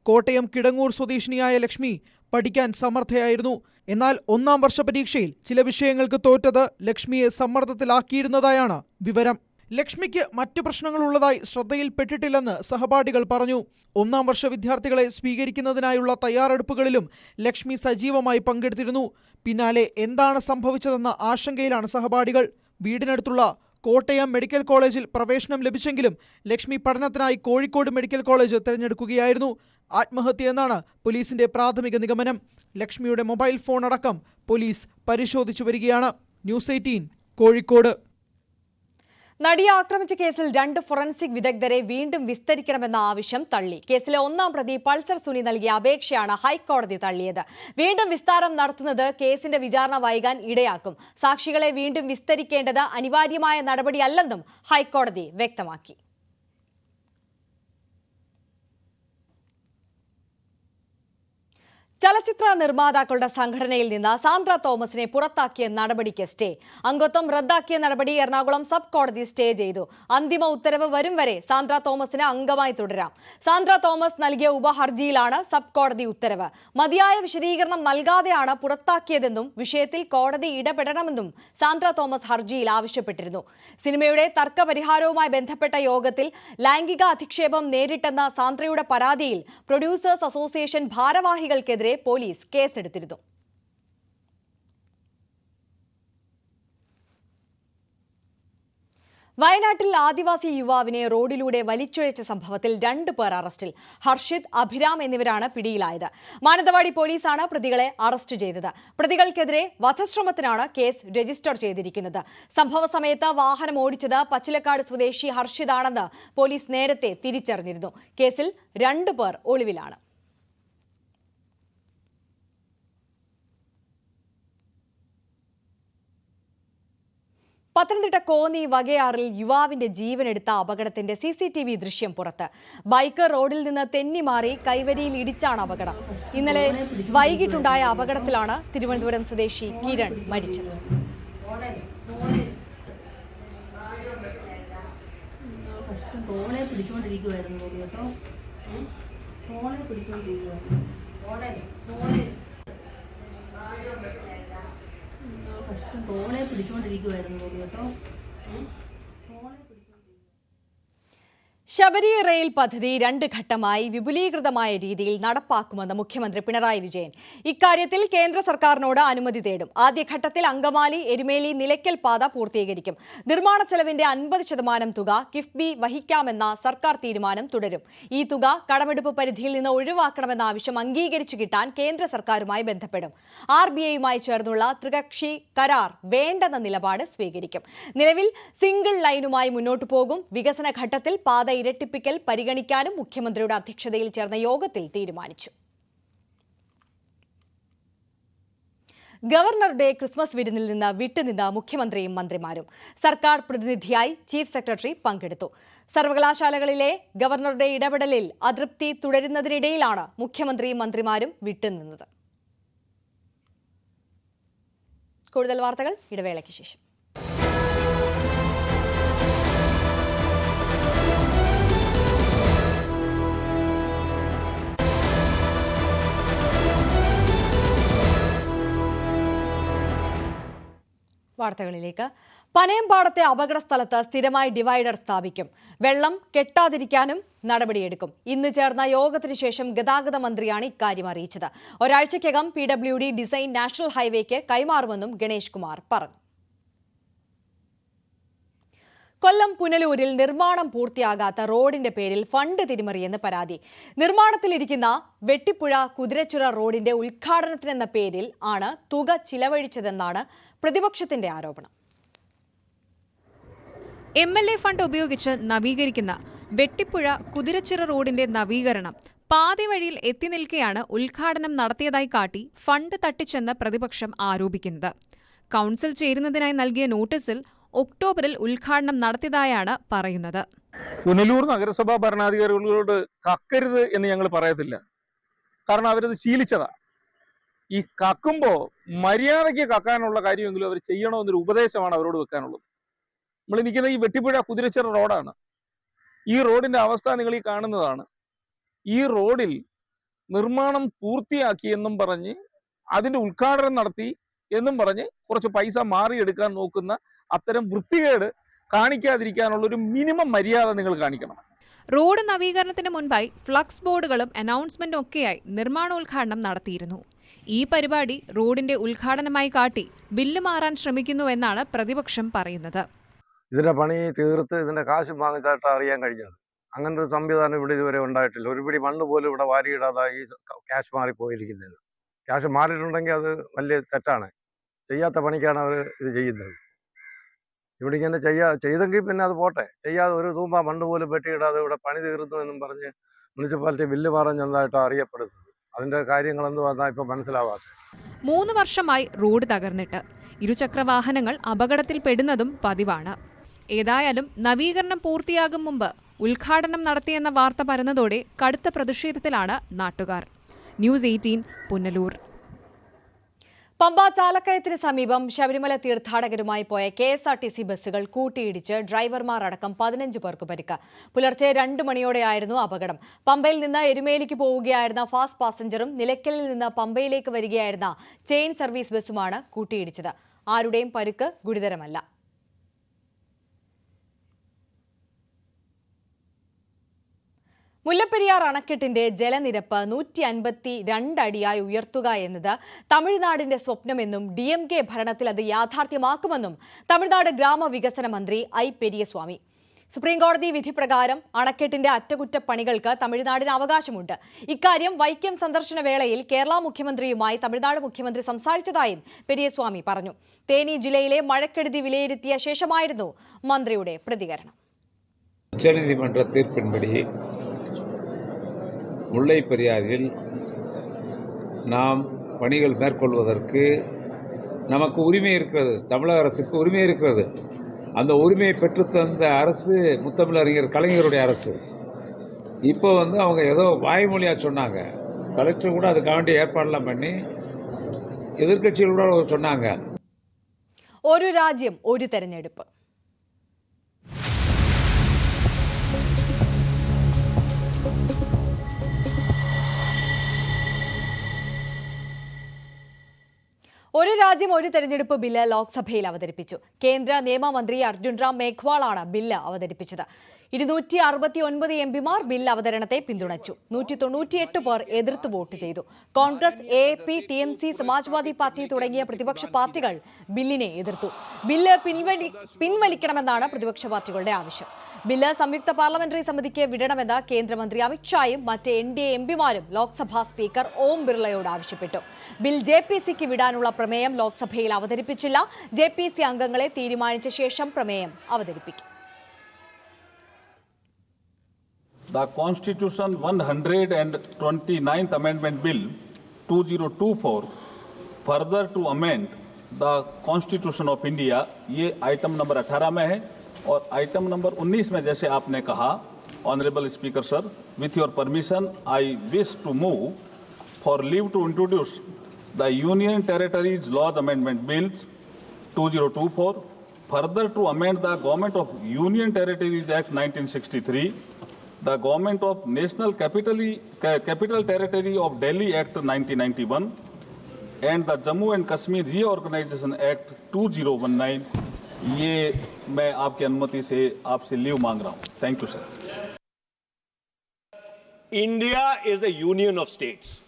കോട്ടയം കിടങ്ങൂർ സ്വദേശിനിയായ ലക്ഷ്മി പഠിക്കാൻ സമർത്ഥയായിരുന്നു. എന്നാൽ 1ാം വർഷ പരീക്ഷയിൽ ചില വിഷയങ്ങൾക്ക് തോറ്റത് ലക്ഷ്മിയെ സമ്മർദ്ദത്തിലാക്കിയിരുന്നതായാണ് വിവരം. ലക്ഷ്മിക്ക് മറ്റു പ്രശ്നങ്ങളുള്ളതായി ശ്രദ്ധയിൽപ്പെട്ടിട്ടില്ലെന്ന് സഹപാഠികൾ പറഞ്ഞു. 1ാം വർഷ വിദ്യാർത്ഥികളെ സ്വീകരിക്കുന്നതിനായുള്ള തയ്യാറെടുപ്പുകളിലും ലക്ഷ്മി സജീവമായി പങ്കെടുത്തിരുന്നു. പിന്നാലെ എന്താണ് സംഭവിച്ചതെന്ന ആശങ്കയിലാണ് സഹപാഠികൾ. വീടിനടുത്തുള്ള കോട്ടയം മെഡിക്കൽ കോളേജിൽ പ്രവേശനം ലഭിച്ചെങ്കിലും ലക്ഷ്മി പഠനത്തിനായി കോഴിക്കോട് മെഡിക്കൽ കോളേജ് തിരഞ്ഞെടുക്കുകയായിരുന്നു. ആത്മഹത്യ എന്നാണ് പോലീസിന്റെ പ്രാഥമിക നിഗമനം. ലക്ഷ്മിയുടെ മൊബൈൽ ഫോൺ അടക്കം പോലീസ് പരിശോധിച്ചു വരികയാണ്. ന്യൂസ് 18 കോഴിക്കോട്. നടിയെ ആക്രമിച്ച കേസിൽ 2 ഫോറൻസിക് വിദഗ്ധരെ വീണ്ടും വിസ്തരിക്കണമെന്ന ആവശ്യം തള്ളി. കേസിലെ 1ാം പ്രതി പൾസർ സുനി നൽകിയ അപേക്ഷയാണ് ഹൈക്കോടതി തള്ളിയത്. വീണ്ടും വിസ്താരം നടത്തുന്നത് കേസിന്റെ വിചാരണ വൈകാൻ ഇടയാക്കും. സാക്ഷികളെ വീണ്ടും വിസ്തരിക്കേണ്ടത് അനിവാര്യമായ നടപടിയല്ലെന്നും ഹൈക്കോടതി വ്യക്തമാക്കി. ചലച്ചിത്ര നിർമ്മാതാക്കളുടെ സംഘടനയിൽ നിന്ന് സാന്ദ്ര തോമസിനെ പുറത്താക്കിയ നടപടിക്ക് സ്റ്റേ. അംഗത്വം റദ്ദാക്കിയ നടപടി എറണാകുളം സബ് കോടതി സ്റ്റേ ചെയ്തു. അന്തിമ ഉത്തരവ് വരും വരെ സാന്ദ്ര തോമസിന് അംഗമായി തുടരാം. സാന്ദ്ര തോമസ് നൽകിയ ഉപഹർജിയിലാണ് സബ് കോടതി ഉത്തരവ്. മതിയായ വിശദീകരണം നൽകാതെയാണ് പുറത്താക്കിയതെന്നും വിഷയത്തിൽ കോടതി ഇടപെടണമെന്നും സാന്ദ്ര തോമസ് ഹർജിയിൽ ആവശ്യപ്പെട്ടിരുന്നു. സിനിമയുടെ തർക്കപരിഹാരവുമായി ബന്ധപ്പെട്ട യോഗത്തിൽ ലൈംഗിക അധിക്ഷേപം നേരിട്ടെന്ന സാന്ദ്രയുടെ പരാതിയിൽ പ്രൊഡ്യൂസേഴ്സ് അസോസിയേഷൻ ഭാരവാഹികൾക്കെതിരെ പോലീസ് കേസെടുത്തിരുന്നു. വയനാട്ടിൽ ആദിവാസി യുവാവിനെ റോഡിലൂടെ വലിച്ചൊഴിച്ച സംഭവത്തിൽ 2 പേർ അറസ്റ്റിൽ. ഹർഷിത്, അഭിരാം എന്നിവരാണ് പിടിയിലായത്. മാനന്തവാടി പോലീസാണ് പ്രതികളെ അറസ്റ്റ് ചെയ്തത്. പ്രതികൾക്കെതിരെ വധശ്രമത്തിനാണ് കേസ് രജിസ്റ്റർ ചെയ്തിരിക്കുന്നത്. സംഭവ സമയത്ത് വാഹനം ഓടിച്ചത് പച്ചിലക്കാട് സ്വദേശി ഹർഷിതാണെന്ന് പോലീസ് നേരത്തെ തിരിച്ചറിഞ്ഞിരുന്നു. കേസിൽ 2 പേർ ഒളിവിലാണ്. പത്തനംതിട്ട കോന്നി വകയാറിൽ യുവാവിന്റെ ജീവനെടുത്ത അപകടത്തിന്റെ CCTV ദൃശ്യം പുറത്ത്. ബൈക്ക് റോഡിൽ നിന്ന് തെന്നിമാറി കൈവരിയിൽ ഇടിച്ചാണ് അപകടം. ഇന്നലെ വൈകിട്ടുണ്ടായ അപകടത്തിലാണ് തിരുവനന്തപുരം സ്വദേശി കിരൺ മരിച്ചത്. ശബരി റെയിൽ പദ്ധതി 2 ഘട്ടമായി വിപുലീകൃതമായ രീതിയിൽ നടപ്പാക്കുമെന്ന് മുഖ്യമന്ത്രി പിണറായി വിജയൻ. ഇക്കാര്യത്തിൽ കേന്ദ്ര സർക്കാരിനോട് അനുമതി തേടും. ആദ്യഘട്ടത്തിൽ അങ്കമാലി എരുമേലി നിലയ്ക്കൽ പാത പൂർത്തീകരിക്കും. നിർമ്മാണ ചെലവിന്റെ 50% തുക കിഫ്ബി വഹിക്കാമെന്ന സർക്കാർ തീരുമാനം തുടരും. ഈ തുക കടമെടുപ്പ് പരിധിയിൽ നിന്ന് ഒഴിവാക്കണമെന്ന ആവശ്യം അംഗീകരിച്ചു കിട്ടാൻ കേന്ദ്ര സർക്കാരുമായി ബന്ധപ്പെടും. RBIയുമായി ചേർന്നുള്ള ത്രികക്ഷി കരാർ വേണ്ടെന്ന നിലപാട് സ്വീകരിക്കും. നിലവിൽ സിംഗിൾ ലൈനുമായി മുന്നോട്ടു പോകും. വികസന ഘട്ടത്തിൽ പാത ഇരട്ടിപ്പിക്കൽ പരിഗണിക്കാനും മുഖ്യമന്ത്രിയുടെ അധ്യക്ഷതയിൽ ചേർന്ന യോഗത്തിൽ തീരുമാനിച്ചു. ഗവർണറുടെ ക്രിസ്മസ് വിരുന്നിൽ നിന്ന് വിട്ടുനിന്ന മുഖ്യമന്ത്രിയും മന്ത്രിമാരും. സർക്കാർ പ്രതിനിധിയായി ചീഫ് സെക്രട്ടറി പങ്കെടുത്തു. സർവകലാശാലകളിലെ ഗവർണറുടെ ഇടപെടലിൽ അതൃപ്തി തുടരുന്നതിനിടയിലാണ് മുഖ്യമന്ത്രിയും മന്ത്രിമാരും വിട്ടുനിന്നത്. കൂടുതൽ വാർത്തകൾ ഇടവേളയ്ക്ക് ശേഷം. വാർത്തകളിലേക്ക്. പനയമ്പാടത്തെ അപകട സ്ഥലത്ത് സ്ഥിരമായി ഡിവൈഡർ സ്ഥാപിക്കും. വെള്ളം കെട്ടാതിരിക്കാനും നടപടിയെടുക്കും. ഇന്ന് ചേർന്ന യോഗത്തിന് ശേഷം ഗതാഗത മന്ത്രിയാണ് ഇക്കാര്യം അറിയിച്ചത്. ഒരാഴ്ചയ്ക്കകം PWD ഡിസൈൻ നാഷണൽ ഹൈവേക്ക് കൈമാറുമെന്നും ഗണേഷ് കുമാർ പറഞ്ഞു. കൊല്ലം പുനലൂരിൽ നിർമ്മാണം പൂർത്തിയാകാത്ത റോഡിന്റെ പേരിൽ ഫണ്ട് തിരിമറിയെന്ന് പരാതി. നിർമ്മാണത്തിലിരിക്കുന്ന വെട്ടിപ്പുഴ കുതിരച്ചുര റോഡിന്റെ ഉദ്ഘാടനത്തിനെന്ന പേരിൽ ആണ് തുക ചിലവഴിച്ചതെന്നാണ് പ്രതിപക്ഷത്തിന്റെ ആരോപണം. MLA ഫണ്ട് ഉപയോഗിച്ച് നവീകരിക്കുന്ന വെട്ടിപ്പുഴ കുതിരച്ചിറ റോഡിന്റെ നവീകരണം പാതി വഴിയിൽ എത്തി നിൽക്കെയാണ് ഉദ്ഘാടനം നടത്തിയതായി കാട്ടി ഫണ്ട് തട്ടിച്ചെന്ന് പ്രതിപക്ഷം ആരോപിക്കുന്നത്. കൌൺസിൽ ചേരുന്നതിനായി നൽകിയ നോട്ടീസിൽ ഒക്ടോബറിൽ ഉദ്ഘാടനം നടത്തിയതായാണ് പറയുന്നത്. പുനലൂർ നഗരസഭാ ഭരണാധികാരികളോട് കക്കരുത് എന്ന് ഞങ്ങൾ പറയത്തില്ല. കാരണം അവരത് ശീലിച്ചതാ. ഈ കക്കുമ്പോൾ മര്യാദയ്ക്ക് കക്കാനുള്ള കാര്യമെങ്കിലും അവർ ചെയ്യണമെന്നൊരു ഉപദേശമാണ് അവരോട് വെക്കാനുള്ളത്. നമ്മൾ നിൽക്കുന്ന ഈ വെട്ടിപ്പുഴ കുതിരച്ചിറ റോഡാണ്. ഈ റോഡിന്റെ അവസ്ഥ നിങ്ങൾ ഈ കാണുന്നതാണ്. ഈ റോഡിൽ നിർമ്മാണം പൂർത്തിയാക്കിയെന്നും പറഞ്ഞ് അതിന്റെ ഉദ്ഘാടനം നടത്തി എന്നും പറഞ്ഞ് കുറച്ച് പൈസ മാറിയെടുക്കാൻ നോക്കുന്ന അത്തരം വൃത്തികേട് കാണിക്കാതിരിക്കാനുള്ള ഒരു മിനിമം മര്യാദ നിങ്ങൾ കാണിക്കണം. റോഡ് നവീകരണത്തിന് മുൻപായി ഫ്ലക്സ് ബോർഡുകളും അനൗൺസ്മെന്റും ഒക്കെയായി നിർമ്മാണോദ്ഘാടനം നടത്തിയിരുന്നു. ഈ പരിപാടി റോഡിന്റെ ഉദ്ഘാടനമായി കാട്ടി ബില്ല് മാറാൻ ശ്രമിക്കുന്നുവെന്നാണ് പ്രതിപക്ഷം പറയുന്നത്. ഇതിന്റെ പണി തീർത്ത് ഇതിന്റെ കാശ് വാങ്ങിച്ചായിട്ട് അറിയാൻ കഴിഞ്ഞത്. അങ്ങനെ ഒരു സംവിധാനം ഇവിടെ ഇതുവരെ ഉണ്ടായിട്ടില്ല. ഒരു പിടി മണ്ണ് പോലും ഇവിടെ വാരിയിടാതെ ഈ ക്യാഷ് മാറിപ്പോയിരിക്കുന്നത്. ക്യാഷ് മാറിയിട്ടുണ്ടെങ്കിൽ അത് വലിയ തെറ്റാണ്. ചെയ്യാത്ത പണിക്കാണ് അവർ ഇത് ചെയ്യുന്നത്. ഇവിടെ ഇങ്ങനെ ചെയ്തെങ്കിൽ പിന്നെ അത് പോട്ടെ. ചെയ്യാതെ ഒരു തൂമ്പ മണ്ണ് പോലും വെട്ടിയിടാതെ ഇവിടെ പണി തീർന്നു എന്നും പറഞ്ഞ് മുനിസിപ്പാലിറ്റി ബില്ല് പറഞ്ഞതായിട്ടാണ് അറിയപ്പെടുന്നത്. അതിന്റെ കാര്യങ്ങൾ എന്തുവാ ഇപ്പൊ മനസ്സിലാവാത്ത. 3 വർഷമായി റോഡ് തകർന്നിട്ട് ഇരുചക്രവാഹനങ്ങൾ അപകടത്തിൽ പെടുന്നതും പതിവാണ്. ഏതായാലും നവീകരണം പൂർത്തിയാകും മുമ്പ് ഉദ്ഘാടനം നടത്തിയെന്ന വാർത്ത പരന്നതോടെ കടുത്ത പ്രതിഷേധത്തിലാണ് നാട്ടുകാർ. ന്യൂസ് 18 പുനലൂർ. പമ്പ ചാലക്കയത്തിന് സമീപം ശബരിമല തീർത്ഥാടകരുമായി പോയ KSRTC ബസ്സുകൾ കൂട്ടിയിടിച്ച് ഡ്രൈവർമാർ അടക്കം 15 പേർക്ക് പരിക്ക്. പുലർച്ചെ 2 മണിയോടെയായിരുന്നു അപകടം. പമ്പയിൽ നിന്ന് എരുമേലിക്ക് പോവുകയായിരുന്ന ഫാസ്റ്റ് പാസഞ്ചറും നിലയ്ക്കലിൽ നിന്ന് പമ്പയിലേക്ക് വരികയായിരുന്ന ചെയിൻ സർവീസ് ബസ്സുമാണ് കൂട്ടിയിടിച്ചത്. ആരുടെയും പരിക്ക് ഗുരുതരമല്ല. മുല്ലപ്പെരിയാർ അണക്കെട്ടിന്റെ ജലനിരപ്പ് 152 അടിയായി ഉയർത്തുക എന്നത് തമിഴ്നാടിന്റെ സ്വപ്നമെന്നും DMK ഭരണത്തിൽ അത് യാഥാർത്ഥ്യമാക്കുമെന്നും തമിഴ്നാട് ഗ്രാമവികസന മന്ത്രി I. പെരിയസ്വാമി. സുപ്രീംകോടതി വിധി പ്രകാരം അണക്കെട്ടിന്റെ അറ്റകുറ്റപ്പണികൾക്ക് തമിഴ്നാടിന് അവകാശമുണ്ട്. ഇക്കാര്യം വൈക്കം സന്ദർശന വേളയിൽ കേരള മുഖ്യമന്ത്രിയുമായി തമിഴ്നാട് മുഖ്യമന്ത്രി സംസാരിച്ചതായും പെരിയസ്വാമി പറഞ്ഞു. തേനി ജില്ലയിലെ മഴക്കെടുതി വിലയിരുത്തിയ ശേഷമായിരുന്നു മന്ത്രിയുടെ പ്രതികരണം. உச்சநீதிமன்ற தீர்ப்பின்படி முல்லை பெரியாறில் நாம் பணிகள் மேற்கொள்வதற்கு நமக்கு உரிமை இருக்கிறது. தமிழக அரசுக்கு உரிமை இருக்கிறது. அந்த உரிமையை பெற்றுத்தந்த அரசு முத்தமிழறிஞர் கலைஞருடைய அரசு. இப்போ அவங்க ஏதோ வாய்மொழியாக சொன்னாங்க. கலெக்டர் கூட அதுக்காக வேண்டிய ஏற்பாடெல்லாம் பண்ணி எதிர்க்கட்சிகள் கூட சொன்னாங்க. ഒരു രാജ്യം ഒരു തെരഞ്ഞെടുപ്പ്. ഒരു രാജ്യം ഒരു തെരഞ്ഞെടുപ്പ് ബില്ല് ലോക്സഭയിൽ അവതരിപ്പിച്ചു. കേന്ദ്ര നിയമമന്ത്രി അർജുൻ റാം മേഘ്വാളാണ് ബില്ല് അവതരിപ്പിച്ചത്. 269 MPമാർ ബില്ല് അവതരണത്തെ പിന്തുണച്ചു. 198 പേർ എതിർത്ത് വോട്ട് ചെയ്തു. Congress, AAP, TMC, Samajwadi party തുടങ്ങിയ പ്രതിപക്ഷ പാർട്ടികൾ ബില്ലിനെ എതിർത്തു. ബില്ല് പിൻവലിക്കണമെന്നാണ് പ്രതിപക്ഷ പാർട്ടികളുടെ ആവശ്യം. ബില്ല് സംയുക്ത പാർലമെന്ററി സമിതിക്ക് വിടണമെന്ന് കേന്ദ്രമന്ത്രി അമിത്ഷായും മറ്റ് NDA MPമാരും ലോക്സഭാ സ്പീക്കർ ഓം ബിർളയോട് ആവശ്യപ്പെട്ടു. ബിൽ JPCക്ക് വിടാനുള്ള പ്രമേയം ലോക്സഭയിൽ അവതരിപ്പിച്ചില്ല. JPC അംഗങ്ങളെ തീരുമാനിച്ച ശേഷം പ്രമേയം അവതരിപ്പിക്കും. The Constitution 129th Amendment Bill 2024 further to amend the Constitution of India, ये आइटम नंबर 18 में है. और आइटम नंबर 19 में जैसे आपने कहा, honourable speaker sir, with your permission I wish to move for leave to introduce the Union Territories Laws Amendment Bill 2024 further to amend the Government of Union Territories Act 1963, the Government of National Capital Territory of Delhi Act 1991, and the Jammu and Kashmir Reorganization Act 2019, ये मैं आपकी अनुमति से आपसे लीव मांग रहा हूँ. Thank you, sir. India is a union of states.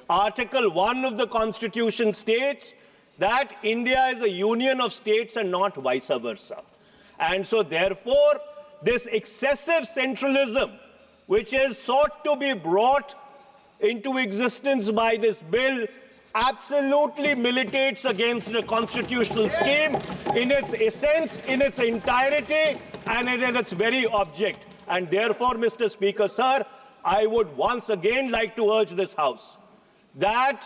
Article 1 of the Constitution states that India is a union of states and not vice versa. And so therefore, this excessive centralism, which is sought to be brought into existence by this bill, absolutely militates against the constitutional scheme in its essence, in its entirety, and in its very object. And therefore, Mr. Speaker, sir, I would once again like to urge this House that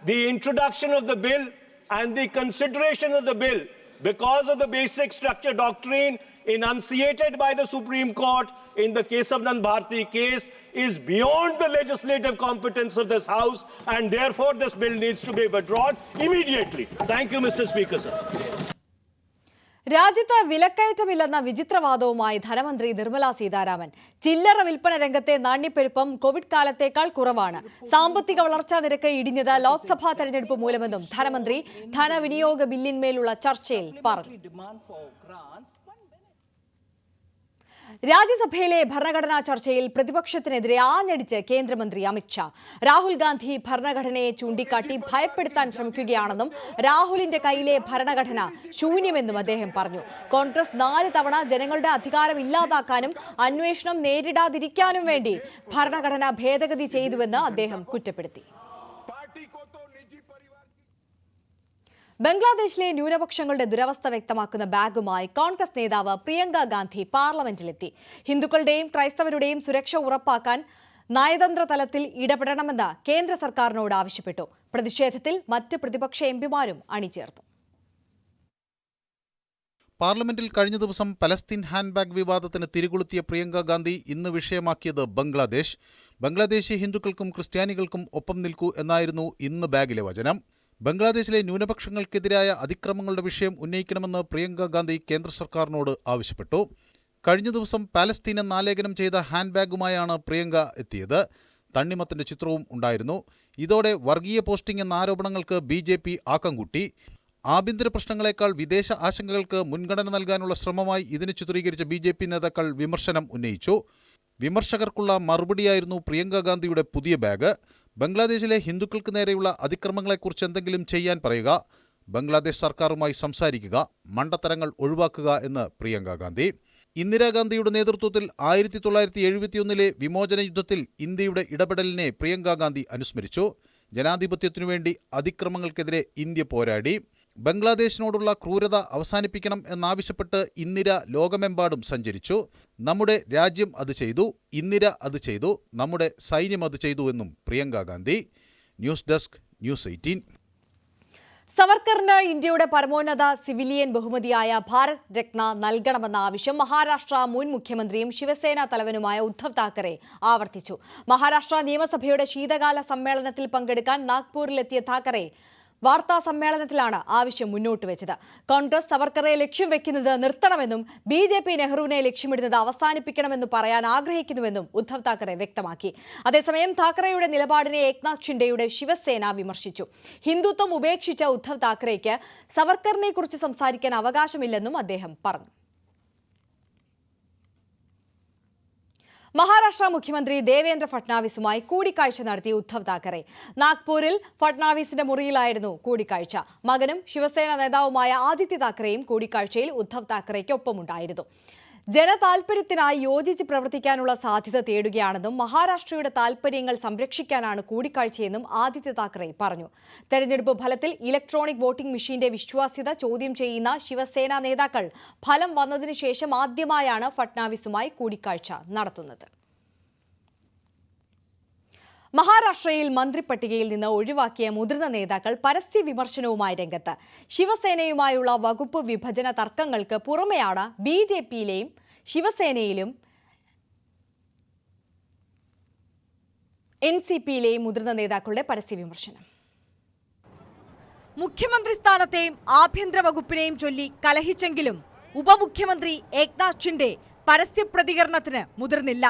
the introduction of the bill and the consideration of the bill, because of the basic structure doctrine enunciated by the Supreme Court in the Kesavanand Bharti case, is beyond the legislative competence of this House, and therefore this bill needs to be withdrawn immediately. Thank you, Mr. Speaker, sir. രാജ്യത്ത് വിലക്കയറ്റമില്ലെന്ന വിചിത്രവാദവുമായി ധനമന്ത്രി നിർമ്മല സീതാരാമൻ. ചില്ലറ വിൽപ്പന രംഗത്തെ നാണ്യപ്പെരുപ്പം കോവിഡ് കാലത്തേക്കാൾ കുറവാണ്. സാമ്പത്തിക വളർച്ചാ നിരക്ക് ഇടിഞ്ഞത് ലോക്സഭാ തെരഞ്ഞെടുപ്പ് മൂലമെന്നും ധനമന്ത്രി ധനവിനിയോഗ ബില്ലിന്മേലുള്ള ചർച്ചയിൽ പറഞ്ഞു. രാജ്യസഭയിലെ ഭരണഘടനാ ചർച്ചയിൽ പ്രതിപക്ഷത്തിനെതിരെ ആഞ്ഞടിച്ച് കേന്ദ്രമന്ത്രി അമിത്ഷാ. രാഹുൽ ഗാന്ധി ഭരണഘടനയെ ചൂണ്ടിക്കാട്ടി ഭയപ്പെടുത്താൻ ശ്രമിക്കുകയാണെന്നും രാഹുലിന്റെ കയ്യിലെ ഭരണഘടന ശൂന്യമെന്നും അദ്ദേഹം പറഞ്ഞു. കോൺഗ്രസ് 4 തവണ ജനങ്ങളുടെ അധികാരം ഇല്ലാതാക്കാനും അന്വേഷണം നേരിടാതിരിക്കാനും വേണ്ടി ഭരണഘടന ഭേദഗതി ചെയ്തുവെന്ന് അദ്ദേഹം കുറ്റപ്പെടുത്തി. ബംഗ്ലാദേശിലെ ന്യൂനപക്ഷങ്ങളുടെ ദുരവസ്ഥ വ്യക്തമാക്കുന്ന ബാഗുമായി കോൺഗ്രസ് നേതാവ് പ്രിയങ്ക ഗാന്ധി പാർലമെന്റിലെത്തി. ഹിന്ദുക്കളുടെയും ക്രൈസ്തവരുടെയും സുരക്ഷ ഉറപ്പാക്കാൻ നയതന്ത്ര തലത്തിൽ ഇടപെടണമെന്ന് കേന്ദ്ര സർക്കാരിനോട് ആവശ്യപ്പെട്ടു. പ്രതിഷേധത്തിൽ മറ്റ് പ്രതിപക്ഷ എംപിമാരും അണിചേർന്നു. പാർലമെന്റിൽ കഴിഞ്ഞ ദിവസം പലസ്തീൻ ഹാൻഡ്ബാഗ് വിവാദത്തിന് തിരികൊളുത്തിയ പ്രിയങ്ക ഗാന്ധി ഇന്ന് വിഷയമാക്കിയത് ബംഗ്ലാദേശ്. ബംഗ്ലാദേശി ഹിന്ദുക്കൾക്കും ക്രിസ്ത്യാനികൾക്കും ഒപ്പം നിൽക്കൂ എന്നായിരുന്നു ഇന്ന് ബാഗിലെ വചനം. ബംഗ്ലാദേശിലെ ന്യൂനപക്ഷങ്ങൾക്കെതിരായ അതിക്രമങ്ങളുടെ വിഷയം ഉന്നയിക്കണമെന്ന് പ്രിയങ്ക ഗാന്ധി കേന്ദ്ര സർക്കാരിനോട് ആവശ്യപ്പെട്ടു. കഴിഞ്ഞ ദിവസം പാലസ്തീനെ ആലേഖനം ചെയ്ത ഹാൻഡ്ബാഗുമായാണ് പ്രിയങ്ക എത്തിയത്. തണ്ണിമത്തന്റെ ചിത്രവും ഉണ്ടായിരുന്നു. ഇതോടെ വർഗീയ പോസ്റ്റിംഗ് എന്ന ആരോപണങ്ങൾക്ക് BJP ആക്കം കൂട്ടി. ആഭ്യന്തര പ്രശ്നങ്ങളെക്കാൾ വിദേശ ആശങ്കകൾക്ക് മുൻഗണന നൽകാനുള്ള ശ്രമമായി ഇതിനെ ചിത്രീകരിച്ച BJP നേതാക്കൾ വിമർശനം ഉന്നയിച്ചു. വിമർശകർക്കുള്ള മറുപടിയായിരുന്നു പ്രിയങ്ക ഗാന്ധിയുടെ പുതിയ ബാഗ്. ബംഗ്ലാദേശിലെ ഹിന്ദുക്കൾക്ക് നേരെയുള്ള അതിക്രമങ്ങളെക്കുറിച്ച് എന്തെങ്കിലും ചെയ്യാൻ പറയുക, ബംഗ്ലാദേശ് സർക്കാരുമായി സംസാരിക്കുക, മണ്ടത്തരങ്ങൾ ഒഴിവാക്കുക എന്ന് പ്രിയങ്ക ഗാന്ധി. ഇന്ദിരാഗാന്ധിയുടെ നേതൃത്വത്തിൽ 1971 വിമോചന യുദ്ധത്തിൽ ഇന്ത്യയുടെ ഇടപെടലിനെ പ്രിയങ്ക ഗാന്ധി അനുസ്മരിച്ചു. ജനാധിപത്യത്തിനുവേണ്ടി അതിക്രമങ്ങൾക്കെതിരെ ഇന്ത്യ പോരാടി. ബംഗ്ലാദേശിനോടുള്ള ക്രൂരത അവസാനിപ്പിക്കണം എന്നാവശ്യപ്പെട്ട് ഇന്ദിര ലോകമെമ്പാടും സഞ്ചരിച്ചു. നമ്മുടെ രാജ്യം അത് ചെയ്തു, ഇന്ദിര അത് ചെയ്തു, നമ്മുടെ സൈന്യം അത് ചെയ്തു എന്നും Priyanka Gandhi. News desk, news 18. സവർക്കറിന് ഇന്ത്യയുടെ പരമോന്നത സിവിലിയൻ ബഹുമതിയായ ഭാരത് രത്ന നൽകണമെന്ന ആവശ്യം മഹാരാഷ്ട്ര മുൻ മുഖ്യമന്ത്രിയും ശിവസേന തലവനുമായ ഉദ്ധവ് താക്കറെ ആവർത്തിച്ചു. മഹാരാഷ്ട്ര നിയമസഭയുടെ ശീതകാല സമ്മേളനത്തിൽ പങ്കെടുക്കാൻ നാഗ്പൂരിലെത്തിയ താക്കറെ വാർത്താ സമ്മേളനത്തിലാണ് ആവശ്യം മുന്നോട്ട് വെച്ചത്. കോൺഗ്രസ് സവർക്കറെ ലക്ഷ്യം വെക്കുന്നത് നിർത്തണമെന്നും BJP നെഹ്റുവിനെ ലക്ഷ്യമിടുന്നത് അവസാനിപ്പിക്കണമെന്നും പറയാൻ ആഗ്രഹിക്കുന്നുവെന്നും ഉദ്ധവ് താക്കറെ വ്യക്തമാക്കി. അതേസമയം താക്കറെയുടെ നിലപാടിനെ ഏക്നാഥ് ഷിൻഡെയുടെ ശിവസേന വിമർശിച്ചു. ഹിന്ദുത്വം ഉപേക്ഷിച്ച ഉദ്ധവ് താക്കറെയ്ക്ക് സവർക്കറിനെ കുറിച്ച് സംസാരിക്കാൻ അവകാശമില്ലെന്നും അദ്ദേഹം പറഞ്ഞു. മഹാരാഷ്ട്ര മുഖ്യമന്ത്രി ദേവേന്ദ്ര ഫട്നാവിസുമായി കൂടിക്കാഴ്ച നടത്തി ഉദ്ധവ് താക്കറെ. നാഗ്പൂരിൽ ഫട്നാവിസിന്റെ മുറിയിലായിരുന്നു കൂടിക്കാഴ്ച. മകനും ശിവസേന നേതാവുമായ ആദിത്യ താക്കറെയും കൂടിക്കാഴ്ചയിൽ ഉദ്ധവ് താക്കറെയ്ക്ക് ഒപ്പമുണ്ടായിരുന്നു. ജനതാൽപര്യത്തിനായി യോജിച്ച് പ്രവർത്തിക്കാനുള്ള സാധ്യത തേടുകയാണെന്നും മഹാരാഷ്ട്രയുടെ താൽപര്യങ്ങൾ സംരക്ഷിക്കാനാണ് കൂടിക്കാഴ്ചയെന്നും ആദിത്യ താക്കറെ പറഞ്ഞു. തെരഞ്ഞെടുപ്പ് ഫലത്തിൽ ഇലക്ട്രോണിക് വോട്ടിംഗ് മെഷീന്റെ വിശ്വാസ്യത ചോദ്യം ചെയ്യുന്ന ശിവസേന നേതാക്കൾ ഫലം വന്നതിനു ശേഷം ആദ്യമായാണ് ഫട്നാവിസുമായി കൂടിക്കാഴ്ച നടത്തുന്നത്. മഹാരാഷ്ട്രയിൽ മന്ത്രിപ്പട്ടികയിൽ നിന്ന് ഒഴിവാക്കിയ മുതിർന്ന നേതാക്കൾ പരസ്യ വിമർശനവുമായി രംഗത്ത്. ശിവസേനയുമായുള്ള വകുപ്പ് വിഭജന തർക്കങ്ങൾക്ക് പുറമെയാണ് BJPയിലെയും ശിവസേനയിലും NCPയിലെയും മുതിർന്ന നേതാക്കളുടെ പരസ്യ വിമർശനം. മുഖ്യമന്ത്രി സ്ഥാനത്തെയും ആഭ്യന്തര വകുപ്പിനെയും ചൊല്ലി കലഹിച്ചെങ്കിലും ഉപമുഖ്യമന്ത്രി ഏക്നാഥ് ഷിൻഡെ പരസ്യ പ്രതികരണത്തിന് മുതിർന്നില്ല.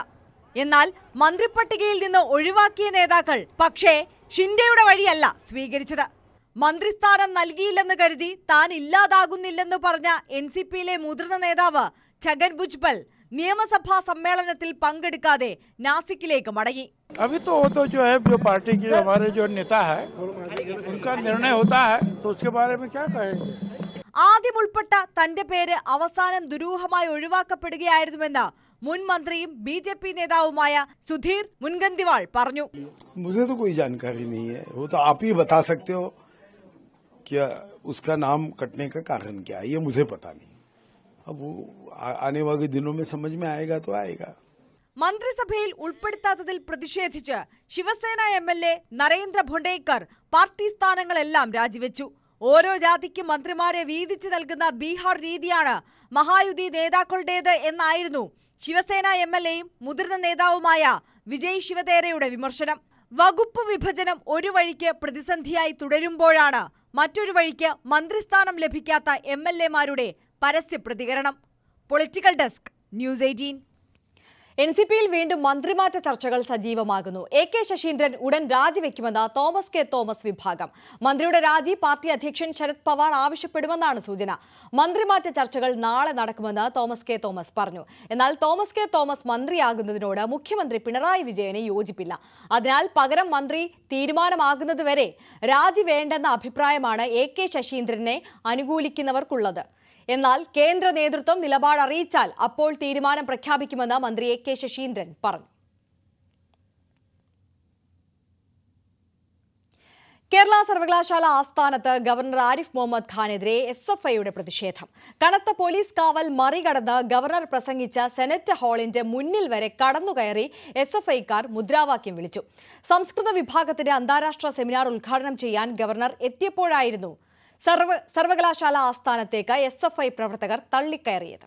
എന്നാൽ മന്ത്രിപ്പട്ടികയിൽ നിന്ന് ഒഴിവാക്കിയ നേതാക്കൾ പക്ഷേ ഷിൻഡെയുടെ വഴിയല്ല സ്വീകരിച്ചത്. മന്ത്രിസ്ഥാനം നൽകിയില്ലെന്ന് കരുതി താൻ ഇല്ലാതാകുന്നില്ലെന്ന് പറഞ്ഞ NCPയിലെ മുതിർന്ന നേതാവ് ഛഗൻ ഭുജ്ബൽ നിയമസഭാ സമ്മേളനത്തിൽ പങ്കെടുക്കാതെ നാസിക്കിലേക്ക് മടങ്ങി. अभी तो वो तो जो है जो पार्टी की हमारे जो नेता है उनका निर्णय होता है तो उसके बारे में क्या कहेंगे. ആദ്യം ഉൾപ്പെട്ട തന്റെ പേര് അവസാനം ദുരൂഹമായി ഒഴിവാക്കപ്പെടുകയായിരുന്നുവെന്ന് മുൻ മന്ത്രിയും BJP നേതാവുമായ സുധീർ മുൻഗന്തിവാൾ പറഞ്ഞു. मुझे तो कोई जानकारी नहीं है, वो तो आप ही बता सकते हो कि उसका नाम कटने का कारण क्या है, ये मुझे पता नहीं. अब वो आने वाले दिनों में समझ में आएगा तो आएगा. മന്ത്രിസഭയിൽ ഉൾപ്പെടുത്താത്തതിൽ പ്രതിഷേധിച്ച് ശിവസേന MLA നരേന്ദ്ര ഭൊണ്ടേക്കർ പാർട്ടി സ്ഥാനങ്ങളെല്ലാം രാജിവെച്ചു. ഓരോ ജാതിക്കും മന്ത്രിമാരെ വീതിച്ചു നൽകുന്ന ബീഹാർ രീതിയാണ് മഹായുതി നേതാക്കളുടേത് എന്നായിരുന്നു ശിവസേന MLAയും മുതിർന്ന നേതാവുമായ വിജയ് ശിവതേരയുടെ വിമർശനം. വകുപ്പ് വിഭജനം ഒരു വഴിക്ക് പ്രതിസന്ധിയായി തുടരുമ്പോഴാണ് മറ്റൊരു വഴിക്ക് മന്ത്രിസ്ഥാനം ലഭിക്കാത്ത MLAമാരുടെ പരസ്യ പ്രതികരണം. Political desk, news 18. NCPയിൽ വീണ്ടും മന്ത്രിമാറ്റ ചർച്ചകൾ സജീവമാകുന്നു. AK ശശീന്ദ്രൻ ഉടൻ രാജിവെക്കുമെന്ന് തോമസ് കെ തോമസ് വിഭാഗം. മന്ത്രിയുടെ രാജി പാർട്ടി അധ്യക്ഷൻ ശരത് പവാർ ആവശ്യപ്പെടുമെന്നാണ് സൂചന. മന്ത്രിമാറ്റ ചർച്ചകൾ നാളെ നടക്കുമെന്ന് തോമസ് കെ തോമസ് പറഞ്ഞു. എന്നാൽ തോമസ് കെ തോമസ് മന്ത്രിയാകുന്നതിനോട് മുഖ്യമന്ത്രി പിണറായി വിജയന് യോജിപ്പില്ല. അതിനാൽ പകരം മന്ത്രി തീരുമാനമാകുന്നതുവരെ രാജി വേണ്ടെന്ന അഭിപ്രായമാണ് AK ശശീന്ദ്രനെ അനുകൂലിക്കുന്നവർക്കുള്ളത്. എന്നാൽ കേന്ദ്ര നേതൃത്വം നിലപാട് അറിയിച്ചാൽ അപ്പോൾ തീരുമാനം പ്രഖ്യാപിക്കുമെന്ന് മന്ത്രി AK ശശീന്ദ്രൻ പറഞ്ഞു. കേരള സർവകലാശാല ആസ്ഥാനത്ത് ഗവർണർ ആരിഫ് മുഹമ്മദ് ഖാനെതിരെ SFIയുടെ പ്രതിഷേധം. കനത്ത പോലീസ് കാവൽ മറികടന്ന് ഗവർണർ പ്രസംഗിച്ച സെനറ്റ് ഹാളിന്റെ മുന്നിൽ വരെ കടന്നുകയറി SFIക്കാർ മുദ്രാവാക്യം വിളിച്ചു. സംസ്കൃത വിഭാഗത്തിന്റെ അന്താരാഷ്ട്ര സെമിനാർ ഉദ്ഘാടനം ചെയ്യാൻ ഗവർണർ എത്തിയപ്പോഴായിരുന്നു സർവകലാശാല ആസ്ഥാനത്തേക്ക് SFI പ്രവർത്തകർ തള്ളിക്കയറിയത്.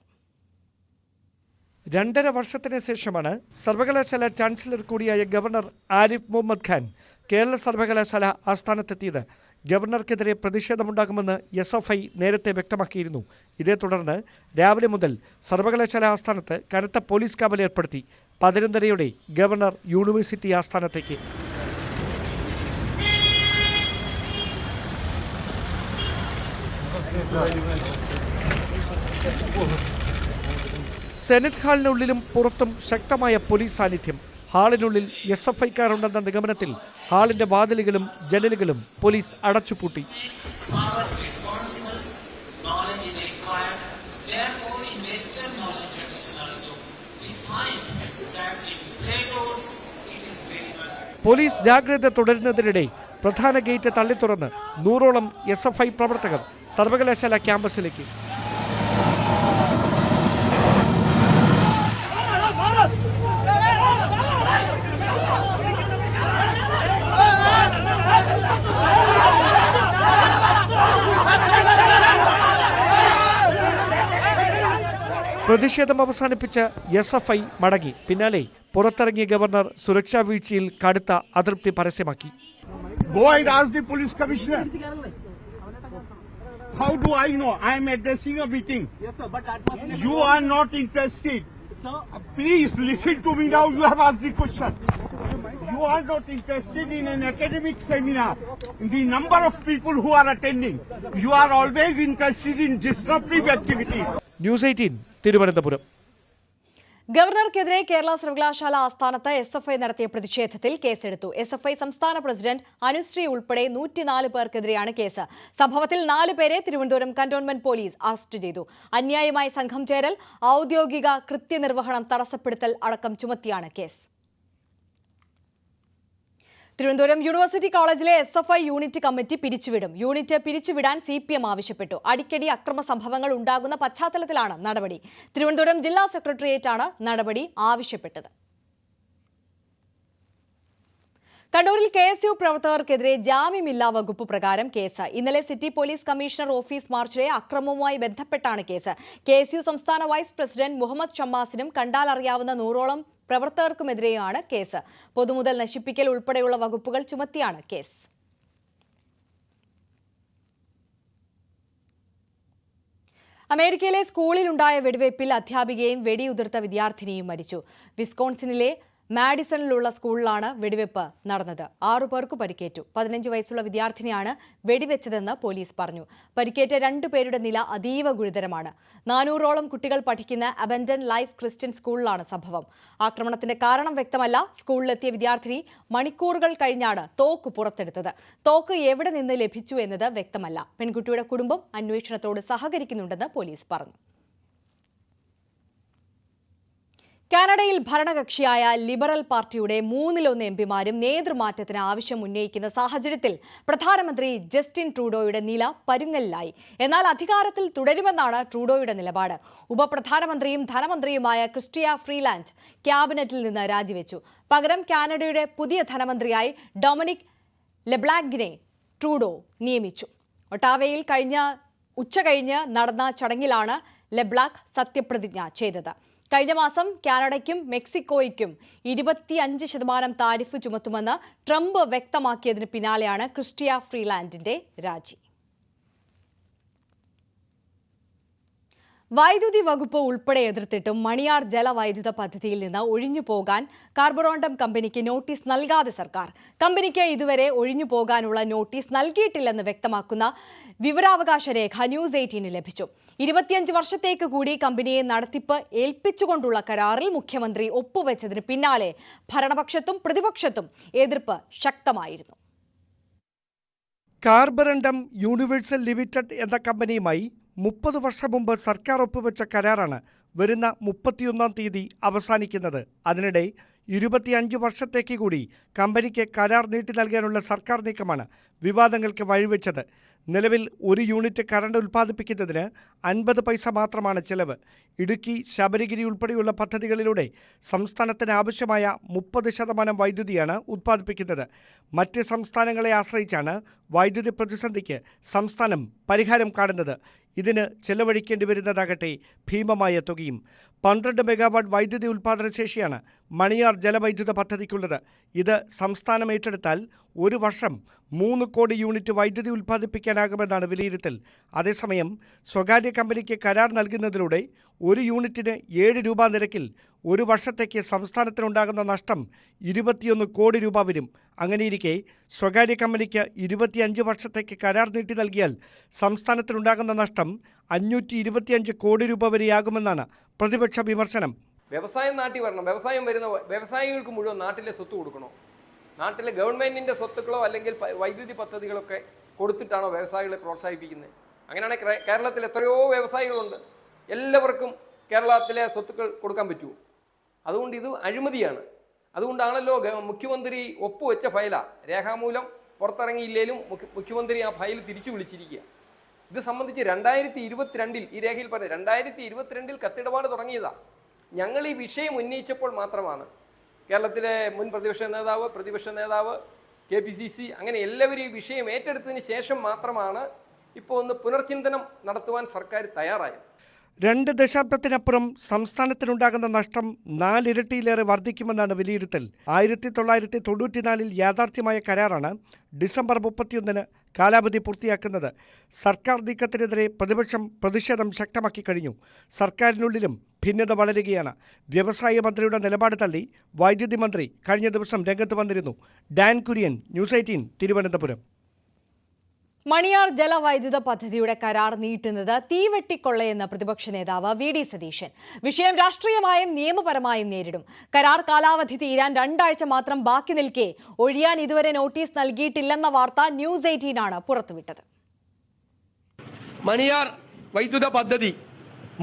2.5 വർഷത്തിന് ശേഷമാണ് സർവകലാശാല ചാൻസലർ കൂടിയായ ഗവർണർ ആരിഫ് മുഹമ്മദ് ഖാൻ കേരള സർവകലാശാല ആസ്ഥാനത്തെത്തിയത്. ഗവർണർക്കെതിരെ പ്രതിഷേധമുണ്ടാകുമെന്ന് SFI നേരത്തെ വ്യക്തമാക്കിയിരുന്നു. ഇതേ തുടർന്ന് രാവിലെ മുതൽ സർവകലാശാല ആസ്ഥാനത്ത് കനത്ത പോലീസ് കാവൽ ഏർപ്പെടുത്തി. 11:30 ഗവർണർ യൂണിവേഴ്സിറ്റി ആസ്ഥാനത്തേക്ക്. സെനറ്റ് ഹാളിനുള്ളിലും പുറത്തും ശക്തമായ പോലീസ് സാന്നിധ്യം. ഹാളിനുള്ളിൽ SFIക്കാരുണ്ടെന്ന നിഗമനത്തിൽ ഹാളിന്റെ വാതിലുകളും ജനലുകളും പോലീസ് അടച്ചുപൂട്ടി. പോലീസ് ജാഗ്രത തുടരുന്നതിനിടെ പ്രധാന ഗേറ്റ് തള്ളിത്തുറന്ന് 100ഓളം SFI പ്രവർത്തകർ സർവകലാശാല ക്യാമ്പസിലേക്ക്. പ്രതിഷേധം അവസാനിപ്പിച്ച് SFI മടങ്ങി. പിന്നാലെ പുറത്തിറങ്ങിയ ഗവർണർ സുരക്ഷാ വീഴ്ചയിൽ കടുത്ത അതൃപ്തി പരസ്യമാക്കി. Go and ask the police commissioner. How do I know? I am addressing a meeting. Yes, sir, but that must be. You are not interested. Sir, please listen to me now. You have asked the question. You are not interested in an academic seminar. In the number of people who are attending. You are always interested in disruptive activities. News 18, Thiruvananthapuram. ഗവർണർക്കെതിരെ കേരള സർവകലാശാല ആസ്ഥാനത്ത് SFI നടത്തിയ പ്രതിഷേധത്തിൽ കേസെടുത്തു. SFI സംസ്ഥാന പ്രസിഡന്റ് അനുശ്രീ ഉൾപ്പെടെ 104 പേർക്കെതിരെയാണ് കേസ്. സംഭവത്തിൽ 4 പേരെ തിരുവനന്തപുരം കന്റോൺമെന്റ് പോലീസ് അറസ്റ്റ് ചെയ്തു. അന്യായമായി സംഘം ചേരൽ, ഔദ്യോഗിക കൃത്യനിർവഹണം തടസ്സപ്പെടുത്തൽ അടക്കം ചുമത്തിയാണ് കേസ്. തിരുവനന്തപുരം യൂണിവേഴ്സിറ്റി കോളേജിലെ SFI യൂണിറ്റ് കമ്മിറ്റി പിരിച്ചുവിടും. യൂണിറ്റ് പിരിച്ചുവിടാൻ CPM ആവശ്യപ്പെട്ടു. അടിക്കടി അക്രമ സംഭവങ്ങൾ ഉണ്ടാകുന്ന പശ്ചാത്തലത്തിലാണ് നടപടി. തിരുവനന്തപുരം ജില്ലാ സെക്രട്ടേറിയറ്റാണ് നടപടി ആവശ്യപ്പെട്ടത്. കണ്ണൂരിൽ KSU പ്രവർത്തകർക്കെതിരെ ജാമ്യമില്ലാ വകുപ്പ് പ്രകാരം കേസ്. ഇന്നലെ സിറ്റി പോലീസ് കമ്മീഷണർ ഓഫീസ് മാർച്ചിലെ അക്രമവുമായി ബന്ധപ്പെട്ടാണ് കേസ്. KSU സംസ്ഥാന വൈസ് പ്രസിഡന്റ് മുഹമ്മദ് ഷമ്മാസിനും കണ്ടാലറിയാവുന്ന 100ഓളം പ്രവർത്തകർക്കുമെതിരെയാണ് കേസ്. പൊതുമുതൽ നശിപ്പിക്കൽ ഉൾപ്പെടെയുള്ള വകുപ്പുകൾ ചുമത്തിയാണ് കേസ്. അമേരിക്കയിലെ സ്കൂളിലുണ്ടായ വെടിവയ്പിൽ അധ്യാപികയും വെടിയുതിർത്ത വിദ്യാർത്ഥിനിയും മരിച്ചു. വിസ്കോൺസിനിലെ മാഡിസണിലുള്ള സ്കൂളിലാണ് വെടിവെപ്പ് നടന്നത്. 6 പേർക്ക് പരിക്കേറ്റു. 15 വയസ്സുള്ള വിദ്യാർത്ഥിനിയാണ് വെടിവെച്ചതെന്ന് പോലീസ് പറഞ്ഞു. പരിക്കേറ്റ 2 പേരുടെ നില അതീവ ഗുരുതരമാണ്. 400ഓളം കുട്ടികൾ പഠിക്കുന്ന അബൻഡൻ ലൈഫ് ക്രിസ്ത്യൻ സ്കൂളിലാണ് സംഭവം. ആക്രമണത്തിന്റെ കാരണം വ്യക്തമല്ല. സ്കൂളിലെത്തിയ വിദ്യാർത്ഥിനി മണിക്കൂറുകൾ കഴിഞ്ഞാണ് തോക്ക് പുറത്തെടുത്തത്. തോക്ക് എവിടെ നിന്ന് ലഭിച്ചു എന്നത് വ്യക്തമല്ല. പെൺകുട്ടിയുടെ കുടുംബം അന്വേഷണത്തോട് സഹകരിക്കുന്നുണ്ടെന്ന് പോലീസ് പറഞ്ഞു. കാനഡയിൽ ഭരണകക്ഷിയായ ലിബറൽ പാർട്ടിയുടെ 3-1 എംപിമാരും നേതൃമാറ്റത്തിന് ആവശ്യം ഉന്നയിക്കുന്ന സാഹചര്യത്തിൽ പ്രധാനമന്ത്രി ജസ്റ്റിൻ ട്രൂഡോയുടെ നില പരുങ്ങലിലായി. എന്നാൽ അധികാരത്തിൽ തുടരുമെന്നാണ് ട്രൂഡോയുടെ നിലപാട്. ഉപപ്രധാനമന്ത്രിയും ധനമന്ത്രിയുമായ ക്രിസ്റ്റിയ ഫ്രീലാൻഡ് ക്യാബിനറ്റിൽ നിന്ന് രാജിവെച്ചു. പകരം കാനഡയുടെ പുതിയ ധനമന്ത്രിയായി ഡൊമിനിക് ലെബ്ലാങ്കിനെ ട്രൂഡോ നിയമിച്ചു. ഒട്ടാവയിൽ ഉച്ചകഴിഞ്ഞ് നടന്ന ചടങ്ങിലാണ് ലെബ്ലാങ്ക് സത്യപ്രതിജ്ഞ ചെയ്തത്. കഴിഞ്ഞ മാസം കാനഡയ്ക്കും മെക്സിക്കോയ്ക്കും 25% താരിഫ് ചുമത്തുമെന്ന് ട്രംപ് വ്യക്തമാക്കിയതിന് പിന്നാലെയാണ് ക്രിസ്റ്റിയ ഫ്രീലാൻഡിന്റെ രാജി. വൈദ്യുതി വകുപ്പ് ഉൾപ്പെടെ എതിർത്തിട്ടും മണിയാർ ജലവൈദ്യുത പദ്ധതിയിൽ നിന്ന് ഒഴിഞ്ഞു പോകാൻ കാർബറോണ്ടം കമ്പനിക്ക് നോട്ടീസ് നൽകാതെ സർക്കാർ. കമ്പനിക്ക് ഇതുവരെ ഒഴിഞ്ഞു പോകാനുള്ള നോട്ടീസ് നൽകിയിട്ടില്ലെന്ന് വ്യക്തമാക്കുന്ന വിവരാവകാശ രേഖ ന്യൂസ് 18 ലഭിച്ചു. 25 വർഷത്തേക്ക് കൂടി കമ്പനിയെ നടത്തിപ്പ് ഏൽപ്പിച്ചുകൊണ്ടുള്ള കരാറിൽ മുഖ്യമന്ത്രി ഒപ്പുവെച്ചതിന് പിന്നാലെ ഭരണപക്ഷത്തും പ്രതിപക്ഷത്തും എതിർപ്പ് ശക്തമായിരുന്നു. കാർബറണ്ടം യൂണിവേഴ്സൽ ലിമിറ്റഡ് എന്ന കമ്പനിയുമായി 30 വർഷം മുമ്പ് സർക്കാർ ഒപ്പുവെച്ച കരാറാണ് വരുന്ന 31-ാം തീയതി അവസാനിക്കുന്നത്. അതിനിടെ 25 വർഷത്തേക്ക് കൂടി കമ്പനിക്ക് കരാർ നീട്ടി നൽകാനുള്ള സർക്കാർ നീക്കമാണ് വിവാദങ്ങൾക്ക് വഴിവെച്ചത്. നിലവിൽ 1 യൂണിറ്റ് കറണ്ട് ഉൽപ്പാദിപ്പിക്കുന്നതിന് 50 പൈസ മാത്രമാണ് ചെലവ്. ഇടുക്കി, ശബരിഗിരി ഉൾപ്പെടെയുള്ള പദ്ധതികളിലൂടെ സംസ്ഥാനത്തിന് ആവശ്യമായ 30% വൈദ്യുതിയാണ് ഉൽപ്പാദിപ്പിക്കുന്നത്. മറ്റ് സംസ്ഥാനങ്ങളെ ആശ്രയിച്ചാണ് വൈദ്യുതി പ്രതിസന്ധിക്ക് സംസ്ഥാനം പരിഹാരം കാണുന്നത്. ഇതിന് ചെലവഴിക്കേണ്ടി വരുന്നതാകട്ടെ ഭീമമായ തുകയും. 12 മെഗാവാട്ട് വൈദ്യുതി ഉൽപ്പാദന ശേഷിയാണ് മണിയാർ ജലവൈദ്യുത പദ്ധതിക്കുള്ളത്. ഇത് സംസ്ഥാനം ഏറ്റെടുത്താൽ 1 വർഷം 3 കോടി യൂണിറ്റ് വൈദ്യുതി ഉൽപ്പാദിപ്പിക്കാനാകുമെന്നാണ് വിലയിരുത്തൽ. അതേസമയം സ്വകാര്യ കമ്പനിക്ക് കരാർ നൽകുന്നതിലൂടെ 1 യൂണിറ്റിന് 7 രൂപ നിരക്കിൽ 1 വർഷത്തേക്ക് സംസ്ഥാനത്തിനുണ്ടാകുന്ന നഷ്ടം 21 കോടി രൂപ വരും. അങ്ങനെയിരിക്കെ സ്വകാര്യ കമ്പനിക്ക് 25 വർഷത്തേക്ക് കരാർ നീട്ടി നൽകിയാൽ സംസ്ഥാനത്തിനുണ്ടാകുന്ന നഷ്ടം 525 കോടി രൂപ വരെയാകുമെന്നാണ് പ്രതിപക്ഷ വിമർശനം. വ്യവസായം നാട്ടിൽ വരണം. വ്യവസായം വരുന്ന വ്യവസായികൾക്ക് മുഴുവൻ നാട്ടിലെ സ്വത്ത് കൊടുക്കണോ? നാട്ടിലെ ഗവൺമെന്റിന്റെ സ്വത്തുക്കളോ അല്ലെങ്കിൽ വൈദ്യുതി പദ്ധതികളൊക്കെ കൊടുത്തിട്ടാണോ വ്യവസായികളെ പ്രോത്സാഹിപ്പിക്കുന്നത്? അങ്ങനെയാണെങ്കിൽ കേരളത്തിൽ എത്രയോ വ്യവസായികളുണ്ട്. എല്ലാവർക്കും കേരളത്തിലെ സ്വത്തുക്കൾ കൊടുക്കാൻ പറ്റുമോ? അതുകൊണ്ട് ഇത് അഴിമതിയാണ്. അതുകൊണ്ടാണല്ലോ മുഖ്യമന്ത്രി ഒപ്പുവെച്ച ഫയലാണ്. രേഖാമൂലം പുറത്തിറങ്ങിയില്ലേലും മുഖ്യമന്ത്രി ആ ഫയൽ തിരിച്ചു വിളിച്ചിരിക്കുക. ഇത് സംബന്ധിച്ച് 2022 ഈ രേഖയിൽ പറഞ്ഞത് 2022 കത്തിടപാട് തുടങ്ങിയതാണ്. ഞങ്ങൾ ഈ വിഷയം ഉന്നയിച്ചപ്പോൾ മാത്രമാണ് കേരളത്തിലെ മുൻ പ്രതിപക്ഷ നേതാവ്, KPCC അങ്ങനെ എല്ലാവരും ഈ വിഷയം ഏറ്റെടുത്തതിന് ശേഷം മാത്രമാണ് ഇപ്പോൾ ഒന്ന് പുനർചിന്തനം നടത്തുവാൻ സർക്കാർ തയ്യാറായത്. 2 ദശാബ്ദത്തിനപ്പുറം സംസ്ഥാനത്തിനുണ്ടാകുന്ന നഷ്ടം 4 ഇരട്ടിയിലേറെ വർദ്ധിക്കുമെന്നാണ് വിലയിരുത്തൽ. 1994 യാഥാർത്ഥ്യമായ കരാറാണ് ഡിസംബർ 31 കാലാവധി പൂർത്തിയാക്കുന്നത്. സർക്കാർ നീക്കത്തിനെതിരെ പ്രതിപക്ഷം പ്രതിഷേധം ശക്തമാക്കി കഴിഞ്ഞു. സർക്കാരിനുള്ളിലും ഭിന്നത വളരുകയാണ്. വ്യവസായ മന്ത്രിയുടെ നിലപാട് തള്ളി വൈദ്യുതി മന്ത്രി കഴിഞ്ഞ ദിവസം രംഗത്ത് വന്നിരുന്നു. Dan Kurian, news 18 Thiruvananthapuram. മണിയാർ ജലവൈദ്യുത പദ്ധതിയുടെ കരാർ നീട്ടുന്നത് തീവെട്ടിക്കൊള്ളയെന്ന് പ്രതിപക്ഷ നേതാവ് VD സതീശൻ. വിഷയം രാഷ്ട്രീയമായും നിയമപരമായും നേരിടും. കരാർ കാലാവധി തീരാൻ 2 ആഴ്ച മാത്രം ബാക്കി നിൽക്കെ ഒഴിയാൻ ഇതുവരെ നോട്ടീസ് നൽകിയിട്ടില്ലെന്ന വാർത്ത ന്യൂസ് 18 ആണ് പുറത്തുവിട്ടത്. മണിയാർ വൈദ്യുത പദ്ധതി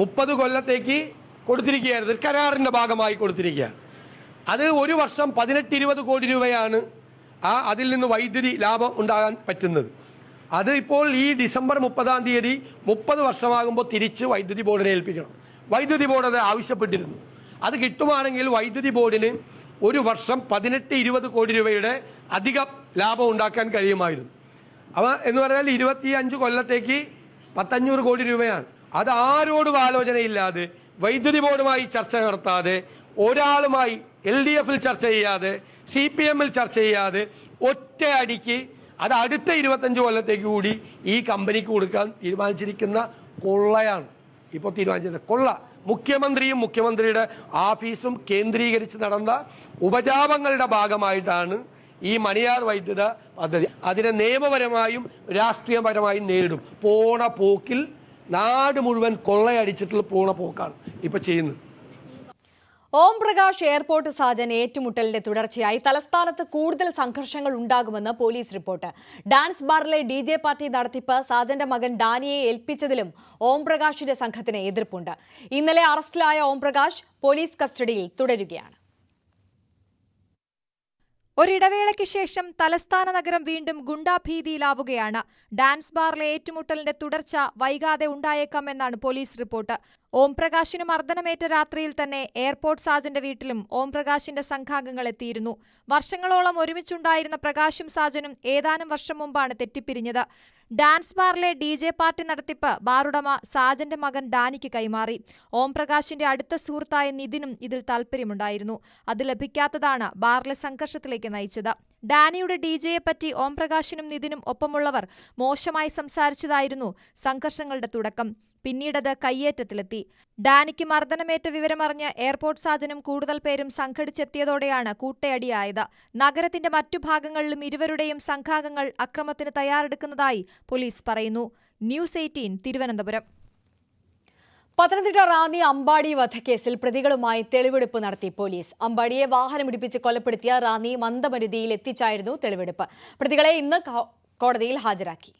30 കൊല്ലത്തേക്ക് കൊടുത്തിരിക്കുകയായിരുന്നു. കരാറിന്റെ ഭാഗമായി കൊടുത്തിരിക്കുക. അത് 1 വർഷം 18-20 കോടി രൂപയാണ് അതിൽ നിന്ന് വൈദ്യുതി ലാഭം ഉണ്ടാകാൻ പറ്റുന്നത്. അത് ഇപ്പോൾ ഈ ഡിസംബർ 30-ാം തീയതി 30 വർഷമാകുമ്പോൾ തിരിച്ച് വൈദ്യുതി ബോർഡിനെ ഏൽപ്പിക്കണം. വൈദ്യുതി ബോർഡ് അത് ആവശ്യപ്പെട്ടിരുന്നു. അത് കിട്ടുവാണെങ്കിൽ വൈദ്യുതി ബോർഡിന് 1 വർഷം 18-20 കോടി രൂപയുടെ അധിക ലാഭം ഉണ്ടാക്കാൻ കഴിയുമായിരുന്നു. എന്ന് പറഞ്ഞാൽ 25 കൊല്ലത്തേക്ക് 1,500 കോടി രൂപയാണ്. അത് ആരോടും ആലോചനയില്ലാതെ, വൈദ്യുതി ബോർഡുമായി ചർച്ച നടത്താതെ, ഒരാളുമായി LDF-ൽ ചർച്ച ചെയ്യാതെ, CPM-ൽ ചർച്ച ചെയ്യാതെ ഒറ്റ അടിക്ക് അത് അടുത്ത 25 കൊല്ലത്തേക്ക് കൂടി ഈ കമ്പനിക്ക് കൊടുക്കാൻ തീരുമാനിച്ചിരിക്കുന്ന കൊള്ളയാണ് ഇപ്പോൾ തീരുമാനിച്ചത്. കൊള്ള മുഖ്യമന്ത്രിയും മുഖ്യമന്ത്രിയുടെ ഓഫീസും കേന്ദ്രീകരിച്ച് നടന്ന ഉപജാപങ്ങളുടെ ഭാഗമായിട്ടാണ് ഈ മണിയാർ വൈദ്യുത പദ്ധതി. അതിനെ നിയമപരമായും രാഷ്ട്രീയപരമായും നേരിടും. പോണ പോക്കിൽ നാട് മുഴുവൻ കൊള്ളയടിച്ചിട്ടുള്ള പോണ പോക്കാണ് ഇപ്പൊ ചെയ്യുന്നത്. ഓം പ്രകാശ് എയർപോർട്ട് സാജൻ ഏറ്റുമുട്ടലിന്റെ തുടർച്ചയായി തലസ്ഥാനത്ത് കൂടുതൽ സംഘർഷങ്ങൾ ഉണ്ടാകുമെന്ന് പോലീസ് റിപ്പോർട്ട്. ഡാൻസ് ബാറിലെ DJ പാർട്ടി നടത്തിപ്പ് സാജന്റെ മകൻ ഡാനിയെ ഏൽപ്പിച്ചതിലും ഓം പ്രകാശിന്റെ സംഘത്തിന് എതിർപ്പുണ്ട്. ഇന്നലെ അറസ്റ്റിലായ ഓം പ്രകാശ് പോലീസ് കസ്റ്റഡിയിൽ തുടരുകയാണ്. ഒരിടവേളയ്ക്ക് ശേഷം തലസ്ഥാന നഗരം വീണ്ടും ഗുണ്ടാഭീതിയിലാവുകയാണ്. ഡാൻസ് ബാറിലെ ഏറ്റുമുട്ടലിന്റെ തുടർച്ച വൈകാതെ ഉണ്ടായേക്കാമെന്നാണ് പോലീസ് റിപ്പോർട്ട്. ഓംപ്രകാശിന് മർദ്ദനമേറ്റ രാത്രിയിൽ തന്നെ എയർപോർട്ട് സാജന്റെ വീട്ടിലും ഓംപ്രകാശിന്റെ സംഘാംഗങ്ങൾ എത്തിയിരുന്നു. വർഷങ്ങളോളം ഒരുമിച്ചുണ്ടായിരുന്ന പ്രകാശും സാജനും ഏതാനും വർഷം മുമ്പാണ് തെറ്റിപ്പിരിഞ്ഞത്. ഡാൻസ് ബാറിലെ DJ പാർട്ടി നടത്തിപ്പ് ബാറുടമ സാജന്റെ മകൻ ഡാനിക്ക് കൈമാറി. ഓംപ്രകാശിന്റെ അടുത്ത സുഹൃത്തായ നിതിനും ഇതിൽ താൽപര്യമുണ്ടായിരുന്നു. അത് ലഭിക്കാത്തതാണ് ബാറിലെ സംഘർഷത്തിലേക്ക് നയിച്ചത്. ഡാനിയുടെ DJയെപ്പറ്റി ഓംപ്രകാശിനും നിതിനും ഒപ്പമുള്ളവർ മോശമായി സംസാരിച്ചതായിരുന്നു സംഘർഷങ്ങളുടെ തുടക്കം. പിന്നീടത് കയ്യേറ്റത്തിലെത്തി. ഡാനിക്ക് മർദ്ദനമേറ്റ വിവരമറിഞ്ഞ് എയർപോർട്ട് സാജനും കൂടുതൽ പേരും സംഘടിച്ചെത്തിയതോടെയാണ് കൂട്ടയടിയായത്. നഗരത്തിന്റെ മറ്റു ഭാഗങ്ങളിലും ഇരുവരുടെയും സംഘാംഗങ്ങൾ അക്രമത്തിന് തയ്യാറെടുക്കുന്നതായി പോലീസ് പറയുന്നു. ന്യൂസ് 18 തിരുവനന്തപുരം. പത്തനംതിട്ട റാന്നി അമ്പാടി വധക്കേസിൽ പ്രതികളുമായി തെളിവെടുപ്പ് നടത്തി പോലീസ്. അമ്പാടിയെ വാഹനമിടിപ്പിച്ച് കൊലപ്പെടുത്തിയ റാന്നി മന്ദമരുതിയിൽ എത്തിച്ചായിരുന്നു തെളിവെടുപ്പ്. പ്രതികളെ ഇന്ന് കോടതിയിൽ ഹാജരാക്കി.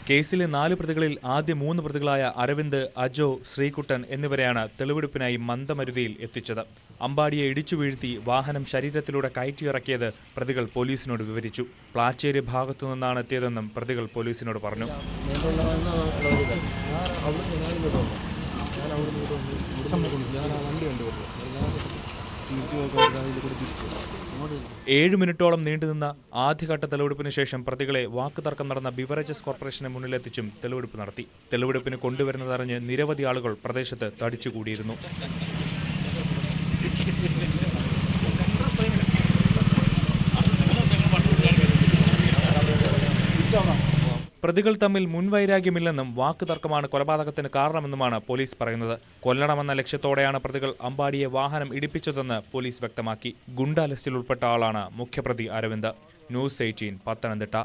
കേസിലെ 4 പ്രതികളിൽ ആദ്യ 3 പ്രതികളായ അരവിന്ദ്, അജോ, ശ്രീകുട്ടൻ എന്നിവരെയാണ് തെളിവെടുപ്പിനായി മന്ദമരുതിയിൽ എത്തിച്ചത്. അമ്പാടിയെ ഇടിച്ചു വീഴ്ത്തി വാഹനം ശരീരത്തിലൂടെ കയറ്റിയിറക്കിയത് പ്രതികൾ പോലീസിനോട് വിവരിച്ചു. പ്ലാച്ചേരി ഭാഗത്തു നിന്നാണ് എത്തിയതെന്നും പ്രതികൾ പോലീസിനോട് പറഞ്ഞു. 7 മിനിറ്റോളം നീണ്ടുനിന്ന ആദ്യഘട്ട തെളിവെടുപ്പിന് ശേഷം പ്രതികളെ വാക്കുതർക്കം നടന്ന ബിവറേജസ് കോർപ്പറേഷന് മുന്നിലെത്തിച്ചും തെളിവെടുപ്പ് നടത്തി. തെളിവെടുപ്പിന് കൊണ്ടുവരുന്നതറിഞ്ഞ് നിരവധി ആളുകൾ പ്രദേശത്ത് തടിച്ചുകൂടിയിരുന്നു. പ്രതികൾ തമ്മിൽ മുൻവൈരാഗ്യമില്ലെന്നും വാക്കുതർക്കമാണ് കൊലപാതകത്തിന് കാരണമെന്നുമാണ് പോലീസ് പറയുന്നത്. കൊല്ലണമെന്ന ലക്ഷ്യത്തോടെയാണ് പ്രതികൾ അമ്പാടിയെ വാഹനം ഇടിപ്പിച്ചതെന്ന് പോലീസ് വ്യക്തമാക്കി. ഗുണ്ടാ ലിസ്റ്റിൽ ഉൾപ്പെട്ട ആളാണ് മുഖ്യപ്രതി അരവിന്ദ്. ന്യൂസ് 18 പത്തനംതിട്ട.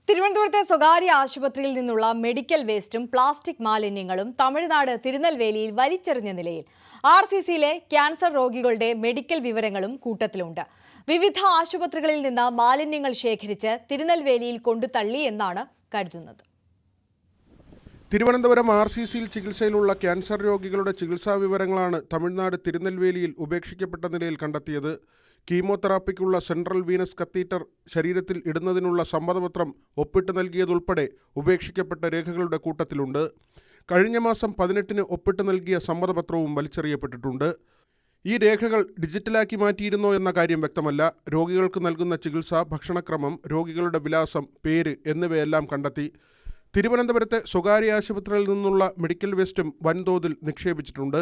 തിരുവനന്തപുരത്തെ സ്വകാര്യ ആശുപത്രിയിൽ നിന്നുള്ള മെഡിക്കൽ വേസ്റ്റും പ്ലാസ്റ്റിക് മാലിന്യങ്ങളും തമിഴ്നാട് തിരുനെൽവേലിയിൽ വലിച്ചെറിഞ്ഞ നിലയിൽ. RCCയിലെ ക്യാൻസർ രോഗികളുടെ മെഡിക്കൽ വിവരങ്ങളും കൂട്ടത്തിലുണ്ട്. വിവിധ ആശുപത്രികളിൽ നിന്ന് മാലിന്യങ്ങൾ ശേഖരിച്ച് തിരുനെൽവേലിയിൽ കൊണ്ടുതള്ളി എന്നാണ് കരുതുന്നത്. തിരുവനന്തപുരം RCCയിൽ ചികിത്സയിലുള്ള ക്യാൻസർ രോഗികളുടെ ചികിത്സാ വിവരങ്ങളാണ് തമിഴ്നാട് തിരുനെൽവേലിയിൽ ഉപേക്ഷിക്കപ്പെട്ട നിലയിൽ കണ്ടെത്തിയത്. കീമോതെറാപ്പിക്കുള്ള സെൻട്രൽ വീനസ് കത്തീറ്റർ ശരീരത്തിൽ ഇടുന്നതിനുള്ള സമ്മതപത്രം ഒപ്പിട്ട് നൽകിയതുൾപ്പെടെ ഉപേക്ഷിക്കപ്പെട്ട രേഖകളുടെ കൂട്ടത്തിലുണ്ട്. കഴിഞ്ഞ മാസം 18-ന് ഒപ്പിട്ട് നൽകിയ സമ്മതപത്രവും വലിച്ചെറിയപ്പെട്ടിട്ടുണ്ട്. ഈ രേഖകൾ ഡിജിറ്റലാക്കി മാറ്റിയിരുന്നോ എന്ന കാര്യം വ്യക്തമല്ല. രോഗികൾക്ക് നൽകുന്ന ചികിത്സ, ഭക്ഷണക്രമം, രോഗികളുടെ വിലാസം, പേര് എന്നിവയെല്ലാം കണ്ടെത്തി. തിരുവനന്തപുരത്തെ സ്വകാര്യ ആശുപത്രിയിൽ നിന്നുള്ള മെഡിക്കൽ വേസ്റ്റും വൻതോതിൽ നിക്ഷേപിച്ചിട്ടുണ്ട്.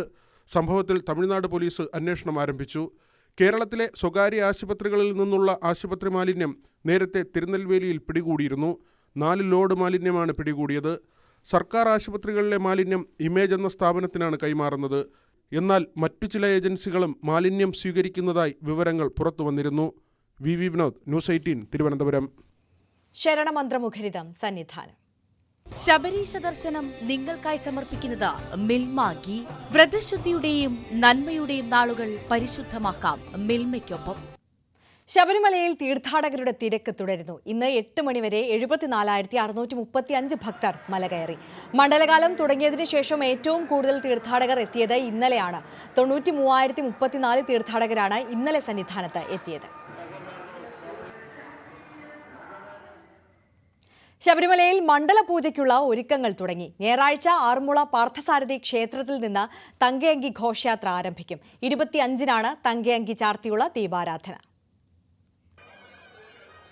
സംഭവത്തിൽ തമിഴ്നാട് പോലീസ് അന്വേഷണം ആരംഭിച്ചു. കേരളത്തിലെ സ്വകാര്യ ആശുപത്രികളിൽ നിന്നുള്ള ആശുപത്രി മാലിന്യം നേരത്തെ തിരുനെൽവേലിയിൽ പിടികൂടിയിരുന്നു. 4 ലോഡ് മാലിന്യമാണ് പിടികൂടിയത്. സർക്കാർ ആശുപത്രികളിലെ മാലിന്യം ഇമേജ് എന്ന സ്ഥാപനത്തിനാണ് കൈമാറുന്നത്. എന്നാൽ മറ്റു ചില ഏജൻസികളും മാലിന്യം സ്വീകരിക്കുന്നതായി വിവരങ്ങൾ പുറത്തുവന്നിരുന്നു. VV Vinod, news 18 Thiruvananthapuram. ശരണമന്ത്രമുഖരിതം സന്നിധാനം. ശബരീശ ദർശനം നിങ്ങൾക്കായി സമർപ്പിക്കുന്നത് മിൽമ ഗീ. വ്രതശുദ്ധിയുടെയും നന്മയുടെയും നാളുകൾ പരിശുദ്ധമാക്കാം മിൽമയ്ക്കൊപ്പം. ശബരിമലയിൽ തീർത്ഥാടകരുടെ തിരക്ക് തുടരുന്നു. ഇന്ന് 8 മണിവരെ 74,635 ഭക്തർ മല കയറി. മണ്ഡലകാലം തുടങ്ങിയതിനു ശേഷം ഏറ്റവും കൂടുതൽ തീർത്ഥാടകർ എത്തിയത് ഇന്നലെയാണ്. 93,034 തീർത്ഥാടകരാണ് ഇന്നലെ സന്നിധാനത്ത് എത്തിയത്. ശബരിമലയിൽ മണ്ഡലപൂജയ്ക്കുള്ള ഒരുക്കങ്ങൾ തുടങ്ങി. ഞായറാഴ്ച ആറന്മുള പാർത്ഥസാരഥി ക്ഷേത്രത്തിൽ നിന്ന് തങ്കയങ്കി ഘോഷയാത്ര ആരംഭിക്കും. 25-നാണ് തങ്കയങ്കി ചാർത്തിയുള്ള ദീപാരാധന.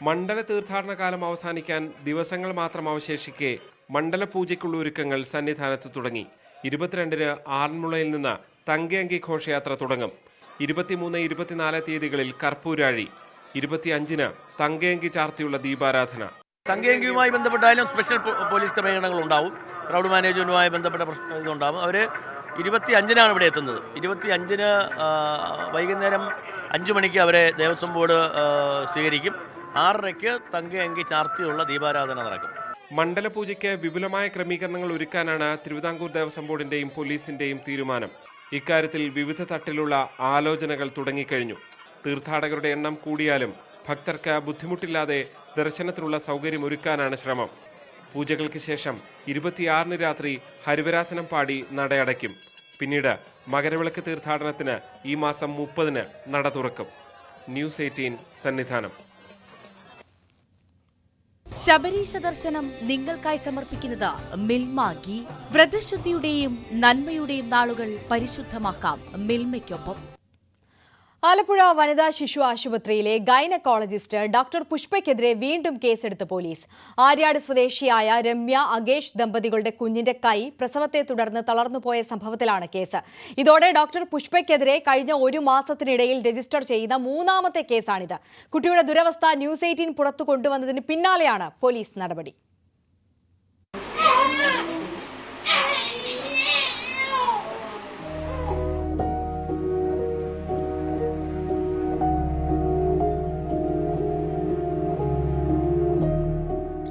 മണ്ഡല തീർത്ഥാടന കാലം അവസാനിക്കാൻ ദിവസങ്ങൾ മാത്രം അവശേഷിക്കെ മണ്ഡലപൂജയ്ക്കുള്ള ഒരുക്കങ്ങൾ സന്നിധാനത്ത് തുടങ്ങി. 22-ന് ആറന്മുളയിൽ നിന്ന് തങ്കയങ്കി ഘോഷയാത്ര തുടങ്ങും. 23, 24 തീയതികളിൽ കർപ്പൂരാഴി, 25-ന് തങ്കയങ്കി ചാർത്തിയുള്ള ദീപാരാധന. തങ്കയങ്കിയുമായി ബന്ധപ്പെട്ടായാലും സ്പെഷ്യൽ പോലീസ് ക്രമീകരണങ്ങൾ ഉണ്ടാവും. ക്രൗഡ് മാനേജ്മെൻറ്റുമായി ബന്ധപ്പെട്ട ഇതുണ്ടാവും. അവർ 25-നാണ് ഇവിടെ എത്തുന്നത്. 25-ന് വൈകുന്നേരം 5 മണിക്ക് അവരെ ദേവസ്വം ബോർഡ് സ്വീകരിക്കും. 6:30-ക്ക് തങ്കയങ്കി ചാർത്തിയുള്ള ദീപാരാധന നടക്കും. മണ്ഡലപൂജയ്ക്ക് വിപുലമായ ക്രമീകരണങ്ങൾ ഒരുക്കാനാണ് തിരുവിതാംകൂർ ദേവസ്വം ബോർഡിന്റെയും പോലീസിന്റെയും തീരുമാനം. ഇക്കാര്യത്തിൽ വിവിധ തട്ടിലുള്ള ആലോചനകൾ തുടങ്ങിക്കഴിഞ്ഞു. തീർത്ഥാടകരുടെ എണ്ണം കൂടിയാലും ഭക്തർക്ക് ബുദ്ധിമുട്ടില്ലാതെ ദർശനത്തിനുള്ള സൗകര്യം ഒരുക്കാനാണ് ശ്രമം. പൂജകൾക്ക് ശേഷം 26-ന് രാത്രി ഹരിവരാസനം പാടി നടയടയ്ക്കും. പിന്നീട് മകരവിളക്ക് തീർത്ഥാടനത്തിന് ഈ മാസം 30-ന് നട തുറക്കും. ന്യൂസ് 18 സന്നിധാനം. ശബരീശ ദർശനം നിങ്ങൾക്കായി സമർപ്പിക്കുന്നത് മിൽമ ഗീ. വ്രതശുദ്ധിയുടെയും നന്മയുടെയും നാളുകൾ പരിശുദ്ധമാക്കാം മിൽമയ്ക്കൊപ്പം. ആലപ്പുഴ വനിതാ ശിശു ആശുപത്രിയിലെ ഗൈനക്കോളജിസ്റ്റ് ഡോക്ടർ പുഷ്പയ്ക്കെതിരെ വീണ്ടും കേസെടുത്ത പോലീസ്. ആര്യാട് സ്വദേശിയായ രമ്യ അഗേഷ് ദമ്പതികളുടെ കുഞ്ഞിന്റെ കൈ പ്രസവത്തെ തുടർന്ന് തളർന്നുപോയ സംഭവത്തിലാണ് കേസ്. ഇതോടെ ഡോക്ടർ പുഷ്പയ്ക്കെതിരെ കഴിഞ്ഞ 1 മാസത്തിനിടയിൽ രജിസ്റ്റർ ചെയ്യുന്ന 3ാമത്തെ കേസാണിത്. കുട്ടിയുടെ ദുരവസ്ഥ ന്യൂസ് 18 പുറത്തു കൊണ്ടുവന്നതിന് പിന്നാലെയാണ് പോലീസ് നടപടി.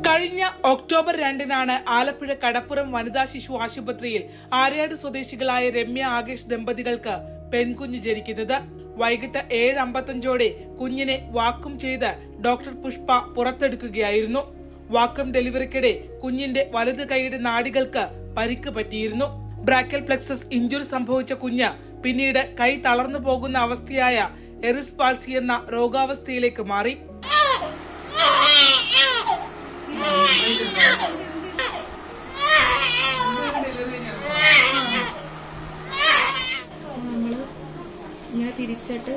കഴിഞ്ഞ ഒക്ടോബർ 2-നാണ് ആലപ്പുഴ കടപ്പുറം വനിതാ ശിശു ആശുപത്രിയിൽ ആര്യാട് സ്വദേശികളായ രമ്യ ആകേഷ് ദമ്പതികൾക്ക് പെൺകുഞ്ഞ് ജനിക്കുന്നത്. വൈകിട്ട് 7:55-ഓടെ കുഞ്ഞിനെ വാക്വം ചെയ്ത് ഡോക്ടർ പുഷ്പ പുറത്തെടുക്കുകയായിരുന്നു. വാക്വം ഡെലിവറിക്കിടെ കുഞ്ഞിന്റെ വലത് കൈയുടെ നാഡികൾക്ക് പരിക്ക് പറ്റിയിരുന്നു. ബ്രാക്കൽ പ്ലെക്സസ് ഇഞ്ചുറി സംഭവിച്ച കുഞ്ഞ് പിന്നീട് കൈ തളർന്നു പോകുന്ന അവസ്ഥയായ എറിസ് പാൾസി എന്ന രോഗാവസ്ഥയിലേക്ക് മാറി. ഇങ്ങനെ തിരിച്ചിട്ട്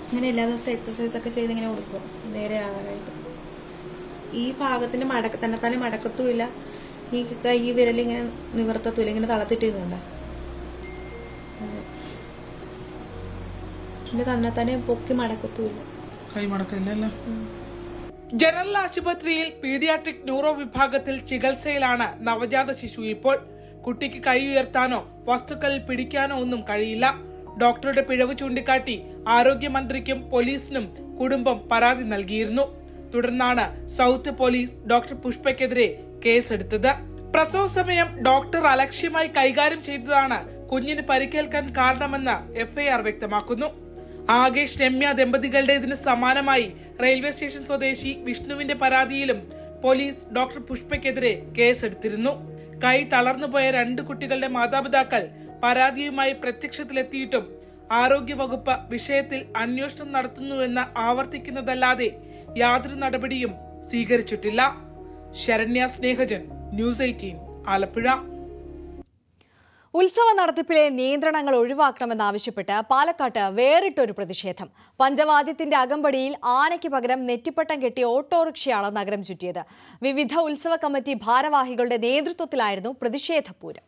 ഇങ്ങനെ എല്ലാ ദിവസവും എക്സസൈസ് ഒക്കെ ചെയ്ത് ഇങ്ങനെ കൊടുക്കും നേരെ ആകാനായിട്ട്. ഈ ഭാഗത്തിന്റെ തന്നെത്താനെ മടക്കത്തുമില്ല. ഈ വിരലിങ്ങനെ നിവർത്തത്തുമില്ല. ഇങ്ങനെ തളത്തിട്ടിരുന്നുണ്ട ഇതിന്റെ തന്നെത്താനെ പൊക്കി മടക്കത്തുമില്ല. കൈ മടക്കില്ലല്ലോ. ജനറൽ ആശുപത്രിയിൽ പീഡിയാട്രിക് ന്യൂറോ വിഭാഗത്തിൽ ചികിത്സയിലാണ് നവജാത ശിശു. ഇപ്പോൾ കുട്ടിക്ക് കൈ ഉയർത്താനോ വസ്തുക്കളിൽ പിടിക്കാനോ ഒന്നും കഴിയില്ല. ഡോക്ടറുടെ പിഴവ് ചൂണ്ടിക്കാട്ടി ആരോഗ്യമന്ത്രിക്കും പോലീസിനും കുടുംബം പരാതി നൽകിയിരുന്നു. തുടർന്നാണ് സൗത്ത് പോലീസ് ഡോക്ടർ പുഷ്പയ്ക്കെതിരെ കേസെടുത്തത്. പ്രസവ സമയം ഡോക്ടർ അലക്ഷ്യമായി കൈകാര്യം ചെയ്തതാണ് കുഞ്ഞിന് പരിക്കേൽക്കാൻ കാരണമെന്ന് എഫ്ഐആർ വ്യക്തമാക്കുന്നു. ആകേഷ് രമ്യ ദമ്പതികളുടേതിന് സമാനമായി റെയിൽവേ സ്റ്റേഷൻ സ്വദേശി വിഷ്ണുവിന്റെ പരാതിയിലും പോലീസ് ഡോക്ടർ പുഷ്പയ്ക്കെതിരെ കേസെടുത്തിരുന്നു. കൈ തളർന്നുപോയ 2 കുട്ടികളുടെ മാതാപിതാക്കൾ പരാതിയുമായി പ്രത്യക്ഷത്തിലെത്തിയിട്ടും ആരോഗ്യവകുപ്പ് വിഷയത്തിൽ അന്വേഷണം നടത്തുന്നുവെന്ന് ആവർത്തിക്കുന്നതല്ലാതെ യാതൊരു നടപടിയും സ്വീകരിച്ചിട്ടില്ല. ശരണ്യ സ്നേഹജൻ, ന്യൂസ് 18 ആലപ്പുഴ. ഉത്സവ നടത്തിപ്പിലെ നിയന്ത്രണങ്ങൾ ഒഴിവാക്കണമെന്നാവശ്യപ്പെട്ട് പാലക്കാട്ട് വേറിട്ടൊരു പ്രതിഷേധം. പഞ്ചവാദ്യത്തിന്റെ അകമ്പടിയിൽ ആനയ്ക്ക് പകരം നെറ്റിപ്പട്ടം കെട്ടിയ ഓട്ടോറിക്ഷയാണ് നഗരം ചുറ്റിയത്. വിവിധ ഉത്സവ കമ്മിറ്റി ഭാരവാഹികളുടെ നേതൃത്വത്തിലായിരുന്നു പ്രതിഷേധപൂരം.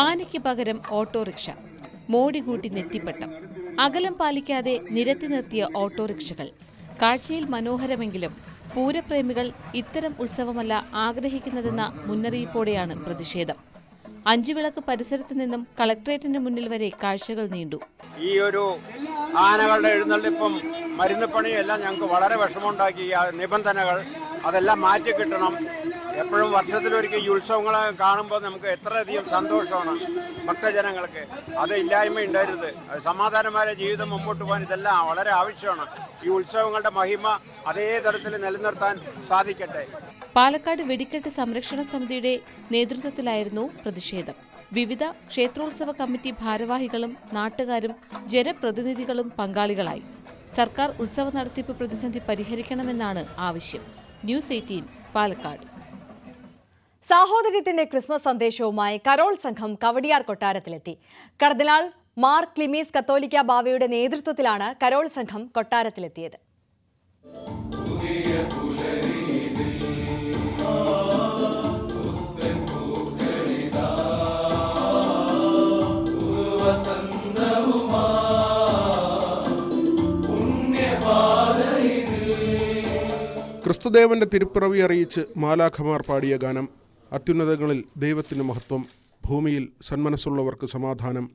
ആനയ്ക്ക് പകരം ഓട്ടോറിക്ഷ, മോടി കൂട്ടി നെറ്റിപ്പട്ടം, അകലം പാലിക്കാതെ നിരത്തി നിർത്തിയ ഓട്ടോറിക്ഷകൾ. കാഴ്ചയിൽ മനോഹരമെങ്കിലും പൂരപ്രേമികൾ ഇത്തരം ഉത്സവമല്ല ആഗ്രഹിക്കുന്നതെന്ന മുന്നറിയിപ്പോടെയാണ് പ്രതിഷേധം. 5 വിളക്ക് പരിസരത്ത് നിന്നും കളക്ടറേറ്റിന് മുന്നിൽ വരെ കാഴ്ചകൾ നീണ്ടു. ഈ ഒരു ആനകളുടെ എഴുന്നള്ളിപ്പും മരുന്നുപണിയും എല്ലാം ഞങ്ങൾക്ക് വളരെ വിഷമമുണ്ടാക്കി. നിബന്ധനകൾ അതെല്ലാം മാറ്റി കിട്ടണം. എപ്പോഴും വർഷത്തിലൊരിക്കൽ ഈ ഉത്സവങ്ങളെ കാണുമ്പോൾ നമുക്ക് എത്രയധികം സന്തോഷമാണ് ഭക്തജനങ്ങൾക്ക്. അത് ഇല്ലായ്മ ഉണ്ടായിരുന്നത്. സമാധാനമായ ജീവിതം മുമ്പോട്ട് പോകാൻ ഇതെല്ലാം വളരെ ആവശ്യമാണ്. ഈ ഉത്സവങ്ങളുടെ മഹിമ അതേ തരത്തിൽ നിലനിർത്താൻ സാധിക്കട്ടെ. പാലക്കാട് വെടിക്കെട്ട് സംരക്ഷണ സമിതിയുടെ നേതൃത്വത്തിലായിരുന്നു പ്രതിഷേധം. വിവിധ ക്ഷേത്രോത്സവ കമ്മിറ്റി ഭാരവാഹികളും നാട്ടുകാരും ജനപ്രതിനിധികളും പങ്കാളികളായി. സർക്കാർ ഉത്സവ നടത്തിപ്പ് പ്രതിസന്ധി പരിഹരിക്കണമെന്നാണ് ആവശ്യം. ന്യൂസ് 18 പാലക്കാട്. സാഹോദര്യത്തിന്റെ ക്രിസ്മസ് സന്ദേശവുമായി കരോൾ സംഘം കവടിയാർ കൊട്ടാരത്തിലെത്തി. കർദിനാൾ മാർ ക്ലിമീസ് കത്തോലിക്ക ബാവയുടെ നേതൃത്വത്തിലാണ് കരോൾ സംഘം കൊട്ടാരത്തിലെത്തിയത്. ക്രിസ്തുദേവന്റെ തിരുപ്പിറവി അറിയിച്ച് മാലാഖമാർ പാടിയ ഗാനം. അത്യുന്നതങ്ങളിൽ ദൈവത്തിന് മഹത്വം, ഭൂമിയിൽ സന്മനസ്സുള്ളവർക്ക് സമാധാനം.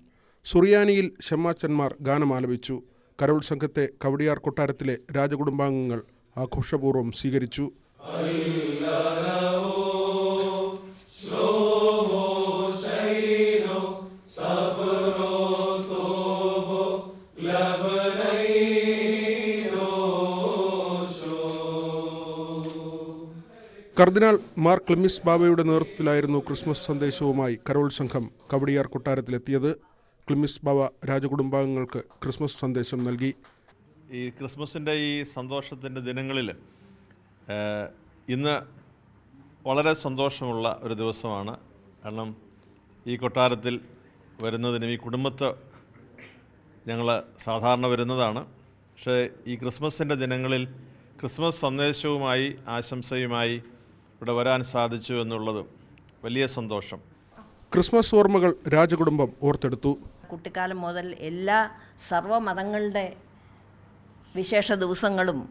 സുറിയാനിയിൽ ഷമ്മാച്ചന്മാർ ഗാനം ആലപിച്ചു. കരോൾ സംഘത്തെ കവടിയാർ കൊട്ടാരത്തിലെ രാജകുടുംബാംഗങ്ങൾ ആഘോഷപൂർവ്വം സ്വീകരിച്ചു. കർദിനാൾ മാർ ക്ലിമിസ് ബാബയുടെ നേതൃത്വത്തിലായിരുന്നു ക്രിസ്മസ് സന്ദേശവുമായി കരോൾ സംഘം കവടിയാർ കൊട്ടാരത്തിലെത്തിയത്. ക്ലിമിസ് ബാബ രാജകുടുംബാംഗങ്ങൾക്ക് ക്രിസ്മസ് സന്ദേശം നൽകി. ഈ ക്രിസ്മസിൻ്റെ ഈ സന്തോഷത്തിൻ്റെ ദിനങ്ങളിൽ ഇന്ന് വളരെ സന്തോഷമുള്ള ഒരു ദിവസമാണ്. കാരണം ഈ കൊട്ടാരത്തിൽ വരുന്നതിനും ഈ കുടുംബത്ത് ഞങ്ങൾ സാധാരണ വരുന്നതാണ്. പക്ഷേ ഈ ക്രിസ്മസിൻ്റെ ദിനങ്ങളിൽ ക്രിസ്മസ് സന്ദേശവുമായി ആശംസയുമായി ഇവിടെ വരാൻ സാധിച്ചു എന്നുള്ളത് വലിയ സന്തോഷം. ക്രിസ്മസ് ഓർമ്മകൾ രാജകുടുംബം ഓർത്തെടുത്തു. കുട്ടിക്കാലം മുതൽ എല്ലാ സർവ്വമതങ്ങളുടെ വിശേഷ ദിവസങ്ങളും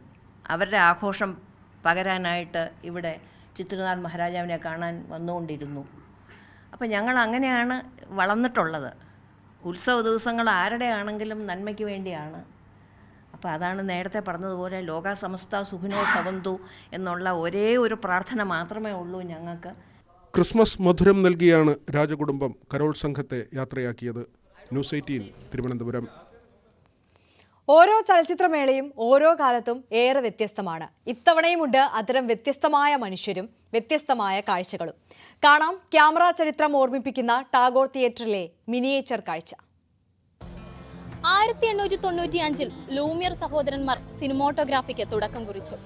അവരുടെ ആഘോഷം പകരാനായിട്ട് ഇവിടെ ചിത്രനാഥ് മഹാരാജാവിനെ കാണാൻ വന്നുകൊണ്ടിരുന്നു. അപ്പോൾ ഞങ്ങൾ അങ്ങനെയാണ് വളർന്നിട്ടുള്ളത്. ഉത്സവ ദിവസങ്ങൾ ആരുടെ ആണെങ്കിലും നന്മയ്ക്ക് വേണ്ടിയാണ്. അപ്പോൾ അതാണ് നേരത്തെ പറഞ്ഞതുപോലെ ലോക സമസ്ത സുഖിനോ ഭവന്തു എന്നുള്ള ഒരേ ഒരു പ്രാർത്ഥന മാത്രമേ ഉള്ളൂ ഞങ്ങൾക്ക്. ക്രിസ്മസ് മധുരം നൽകിയാണ് രാജകുടുംബം കരോൾ സംഘത്തെ യാത്രയാക്കിയത്. ന്യൂസ് 18 തിരുവനന്തപുരം. ഓരോ ചലച്ചിത്രമേളയും ഓരോ കാലത്തും ഏറെ വ്യത്യസ്തമാണ്. ഇത്തവണയുമുണ്ട് അത്തരം വ്യത്യസ്തമായ മനുഷ്യരും വ്യത്യസ്തമായ കാഴ്ചകളും. കാണാം ക്യാമറ ചരിത്രം ഓർമ്മിപ്പിക്കുന്ന ടാഗോർ തിയേറ്ററിലെ മിനിയേച്ചർ കാഴ്ച. 1895 ലൂമിയർ സഹോദരന്മാർ സിനിമോട്ടോഗ്രാഫിക്ക് തുടക്കം കുറിച്ചു.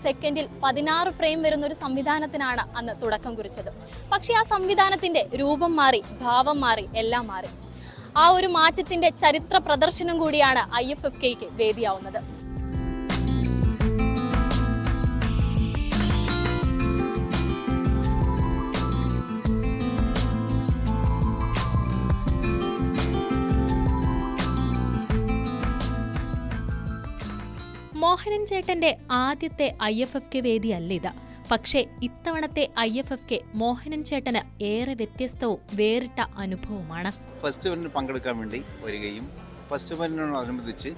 സെക്കൻഡിൽ 16 ഫ്രെയിം വരുന്ന ഒരു സംവിധാനത്തിനാണ് അന്ന് തുടക്കം കുറിച്ചത്. പക്ഷേ ആ സംവിധാനത്തിന്റെ രൂപം മാറി, ഭാവം മാറി, എല്ലാം മാറി. ആ ഒരു മാറ്റത്തിന്റെ ചരിത്ര പ്രദർശനം കൂടിയാണ് IFFKക്ക് വേദിയാവുന്നത്. മോഹനൻ ചേട്ടന്റെ ആദ്യത്തെ IFFK വേദിയല്ല ഇത്. പക്ഷേ ഇത്തവണത്തെ IFFK മോഹനൻ ചേട്ടന് ഏറെ വ്യത്യസ്തവും വേറിട്ട അനുഭവമാണ്. ഫെസ്റ്റിവലിന് പങ്കെടുക്കാൻ വേണ്ടി വരികയും ഫെസ്റ്റിവലിനോടനുബന്ധിച്ച്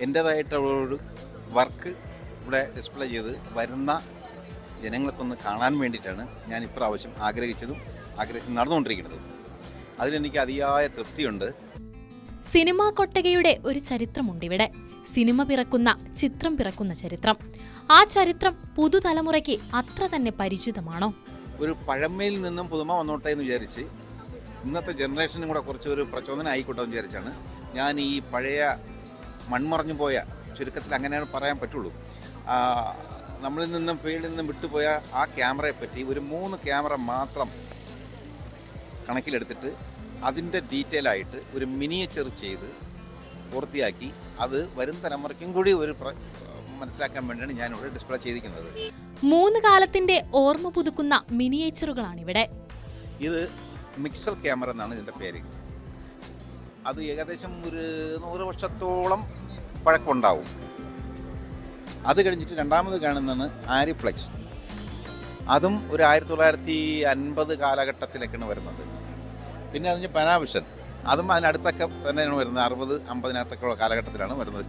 എൻ്റേതായിട്ടുള്ളൊരു വർക്ക് ഇവിടെ ഡിസ്പ്ലേ ചെയ്ത് വരുന്ന ജനങ്ങൾക്കൊന്ന് കാണാൻ വേണ്ടിയിട്ടാണ് ഞാൻ ഇപ്രാവശ്യം ആഗ്രഹിച്ച് നടന്നുകൊണ്ടിരിക്കുന്നത്. അതിലെനിക്ക് അതിയായ തൃപ്തിയുണ്ട്. സിനിമാ കൊട്ടകയുടെ ഒരു ചരിത്രമുണ്ടിവിടെ. സിനിമ പിറക്കുന്ന, ചിത്രം പിറക്കുന്ന ചരിത്രം. ആ ചരിത്രം പുതുതലമുറയ്ക്ക് അത്ര തന്നെ പരിചിതമാണോ? ഒരു പഴമയിൽ നിന്നും പുതുമ വന്നോട്ടെ എന്ന് വിചാരിച്ച് ഇന്നത്തെ ജനറേഷനും കൂടെ കുറച്ചൊരു പ്രചോദനം ആയിക്കോട്ടെ എന്ന് വിചാരിച്ചാണ് ഞാൻ ഈ പഴയ മൺമറഞ്ഞു പോയ, ചുരുക്കത്തിൽ അങ്ങനെയാണ് പറയാൻ പറ്റുള്ളൂ, നമ്മളിൽ നിന്നും ഫീൽഡിൽ നിന്നും വിട്ടുപോയ ആ ക്യാമറയെ പറ്റി ഒരു 3 ക്യാമറ മാത്രം കണക്കിലെടുത്തിട്ട് അതിൻ്റെ ഡീറ്റെയിൽ ആയിട്ട് ഒരു മിനിയേച്ചർ ചെയ്ത് പൂർത്തിയാക്കി അത് വരും തലമുറയ്ക്കും കൂടി ഒരു മനസ്സിലാക്കാൻ വേണ്ടിയാണ് ഞാനിവിടെ ഡിസ്പ്ലേ ചെയ്തിരിക്കുന്നത്. 3 കാലത്തിന്റെ ഓർമ്മ പുതുക്കുന്ന മിനിയേച്ചറുകളാണിവിടെ. ഇത് മിക്സർ ക്യാമറ എന്നാണ് ഇതിൻ്റെ പേര്. അത് ഏകദേശം ഒരു 100 വർഷത്തോളം പഴക്കമുണ്ടാവും. അത് കഴിഞ്ഞിട്ട് രണ്ടാമത് കാണുന്നതാണ് ആരിഫ്ലെക്സ്. അതും ഒരു 1950 കാലഘട്ടത്തിലേക്കാണ് വരുന്നത്. പിന്നെ അതിന് പനാവിഷൻ, അതും അതിനടുത്തൊക്കെ തന്നെയാണ് വരുന്നത്. 60-50 കാലഘട്ടത്തിലാണ് വരുന്നത്.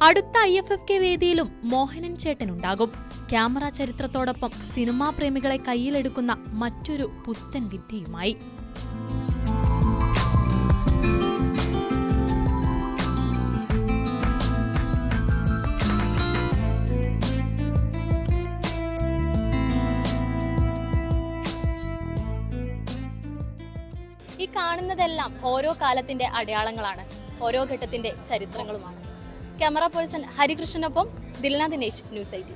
അടുത്ത IFFK വേദിയിലും മോഹനൻ ചേട്ടനുണ്ടാകും. ക്യാമറ ചരിത്രത്തോടൊപ്പം സിനിമാ പ്രേമികളെ കയ്യിലെടുക്കുന്ന മറ്റൊരു പുത്തൻ വിദ്യയുമായി. ഈ കാണുന്നതെല്ലാം ഓരോ കാലത്തിന്റെ അടയാളങ്ങളാണ്, ഓരോ ഘട്ടത്തിന്റെ ചരിത്രങ്ങളുമാണ്. ക്യാമറ പേഴ്സൺ ഹരികൃഷ്ണനൊപ്പം Dilna Dinesh, news 18.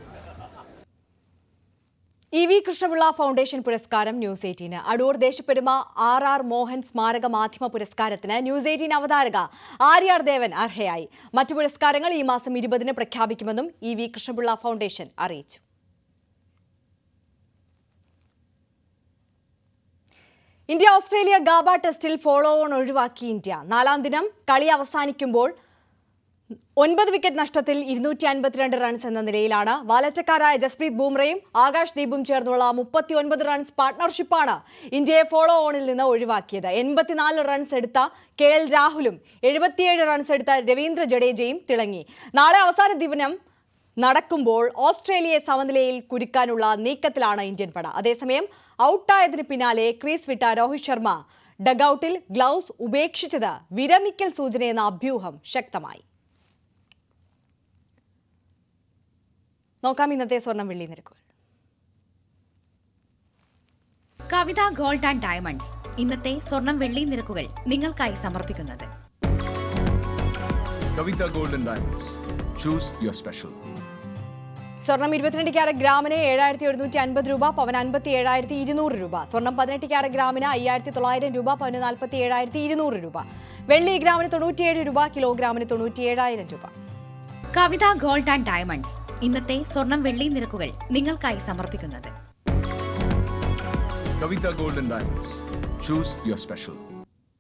EV Krishnapillai foundation പുരസ്കാരം ന്യൂസ് 18. അടൂർ ദേശപ്പെരുമ RR മോഹൻ സ്മാരക മാധ്യമ പുരസ്കാരത്തിന് ന്യൂസ് 18 അവതാരക ആര്യാർ ദേവൻ അർഹയായി. മറ്റു പുരസ്കാരങ്ങൾ ഈ മാസം 20-ന് പ്രഖ്യാപിക്കുമെന്നും EV കൃഷ്ണപിള്ള ഫൗണ്ടേഷൻ അറിയിച്ചു. ഇന്ത്യ ഓസ്ട്രേലിയ ഗാബ ടെസ്റ്റിൽ ഫോളോ ഓൺ ഒഴിവാക്കി ഇന്ത്യ. 4ാം ദിനം കളി അവസാനിക്കുമ്പോൾ 9 വിക്കറ്റ് നഷ്ടത്തിൽ 252 റൺസ് എന്ന നിലയിലാണ് വാലറ്റക്കാരായ ജസ്പ്രീത് ബുംറയും ആകാശ് ദീപും ചേർന്നുള്ള 39 റൺസ് പാർട്ട്ണർഷിപ്പാണ് ഇന്ത്യയെ ഫോളോ ഓണിൽ നിന്ന് ഒഴിവാക്കിയത്. 84 റൺസ് എടുത്ത KL രാഹുലും 77 റൺസ് എടുത്ത രവീന്ദ്ര ജഡേജയും തിളങ്ങി. നാളെ അവസാന ദിനം നടക്കുമ്പോൾ ഓസ്ട്രേലിയയെ സമനിലയിൽ കുരുക്കാനുള്ള നീക്കത്തിലാണ് ഇന്ത്യൻ പട. അതേസമയം ഔട്ടായതിന് പിന്നാലെ ക്രീസ് വിട്ട രോഹിത് ശർമ്മ ഡഗൌട്ടിൽ ഗ്ലൗസ് ഉപേക്ഷിച്ചത് വിരമിക്കൽ സൂചനയെന്ന അഭ്യൂഹം ശക്തമായി. നോക്കാം ഇന്നത്തെ സ്വർണം വെള്ളി നിരക്കുകൾ. കവിത ഗോൾഡ് ആൻഡ് ഡയമണ്ട്സ് ഇന്നത്തെ സ്വർണം വെള്ളി നിരക്കുകൾ നിങ്ങൾക്കായി സമർപ്പിക്കുന്നത് Kavitha gold and diamonds. Choose your special. സ്വർണം 22 ക്യാരറ്റ് ഗ്രാമിന് 7750 രൂപ, പവൻ 57,200 രൂപ. സ്വർണം 18 ക്യാരറ്റ് ഗ്രാമിന് 5900 രൂപ, പവന് 47,200 രൂപ. വെള്ളി ഗ്രാമിന് 97 രൂപ, കിലോഗ്രാമിന് 97,000 രൂപ. കവിത ഗോൾഡ് ആൻഡ് ഡയമണ്ട്സ് ഇന്നത്തെ സ്വർണം വെള്ളി നിരക്കുകൾ നിങ്ങൾക്കായി സമർപ്പിക്കുന്നത് Kavitha gold and diamonds. Choose your special.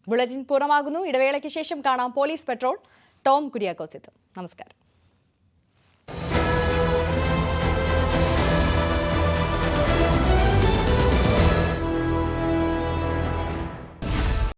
Bulletin പൂർണ്ണമാകുന്നു. ഇടവേളയ്ക്ക് ശേഷം കാണാം പോലീസ് പെട്രോൾ. ടോം കുര്യാക്കോസ് എത്തും. നമസ്കാരം.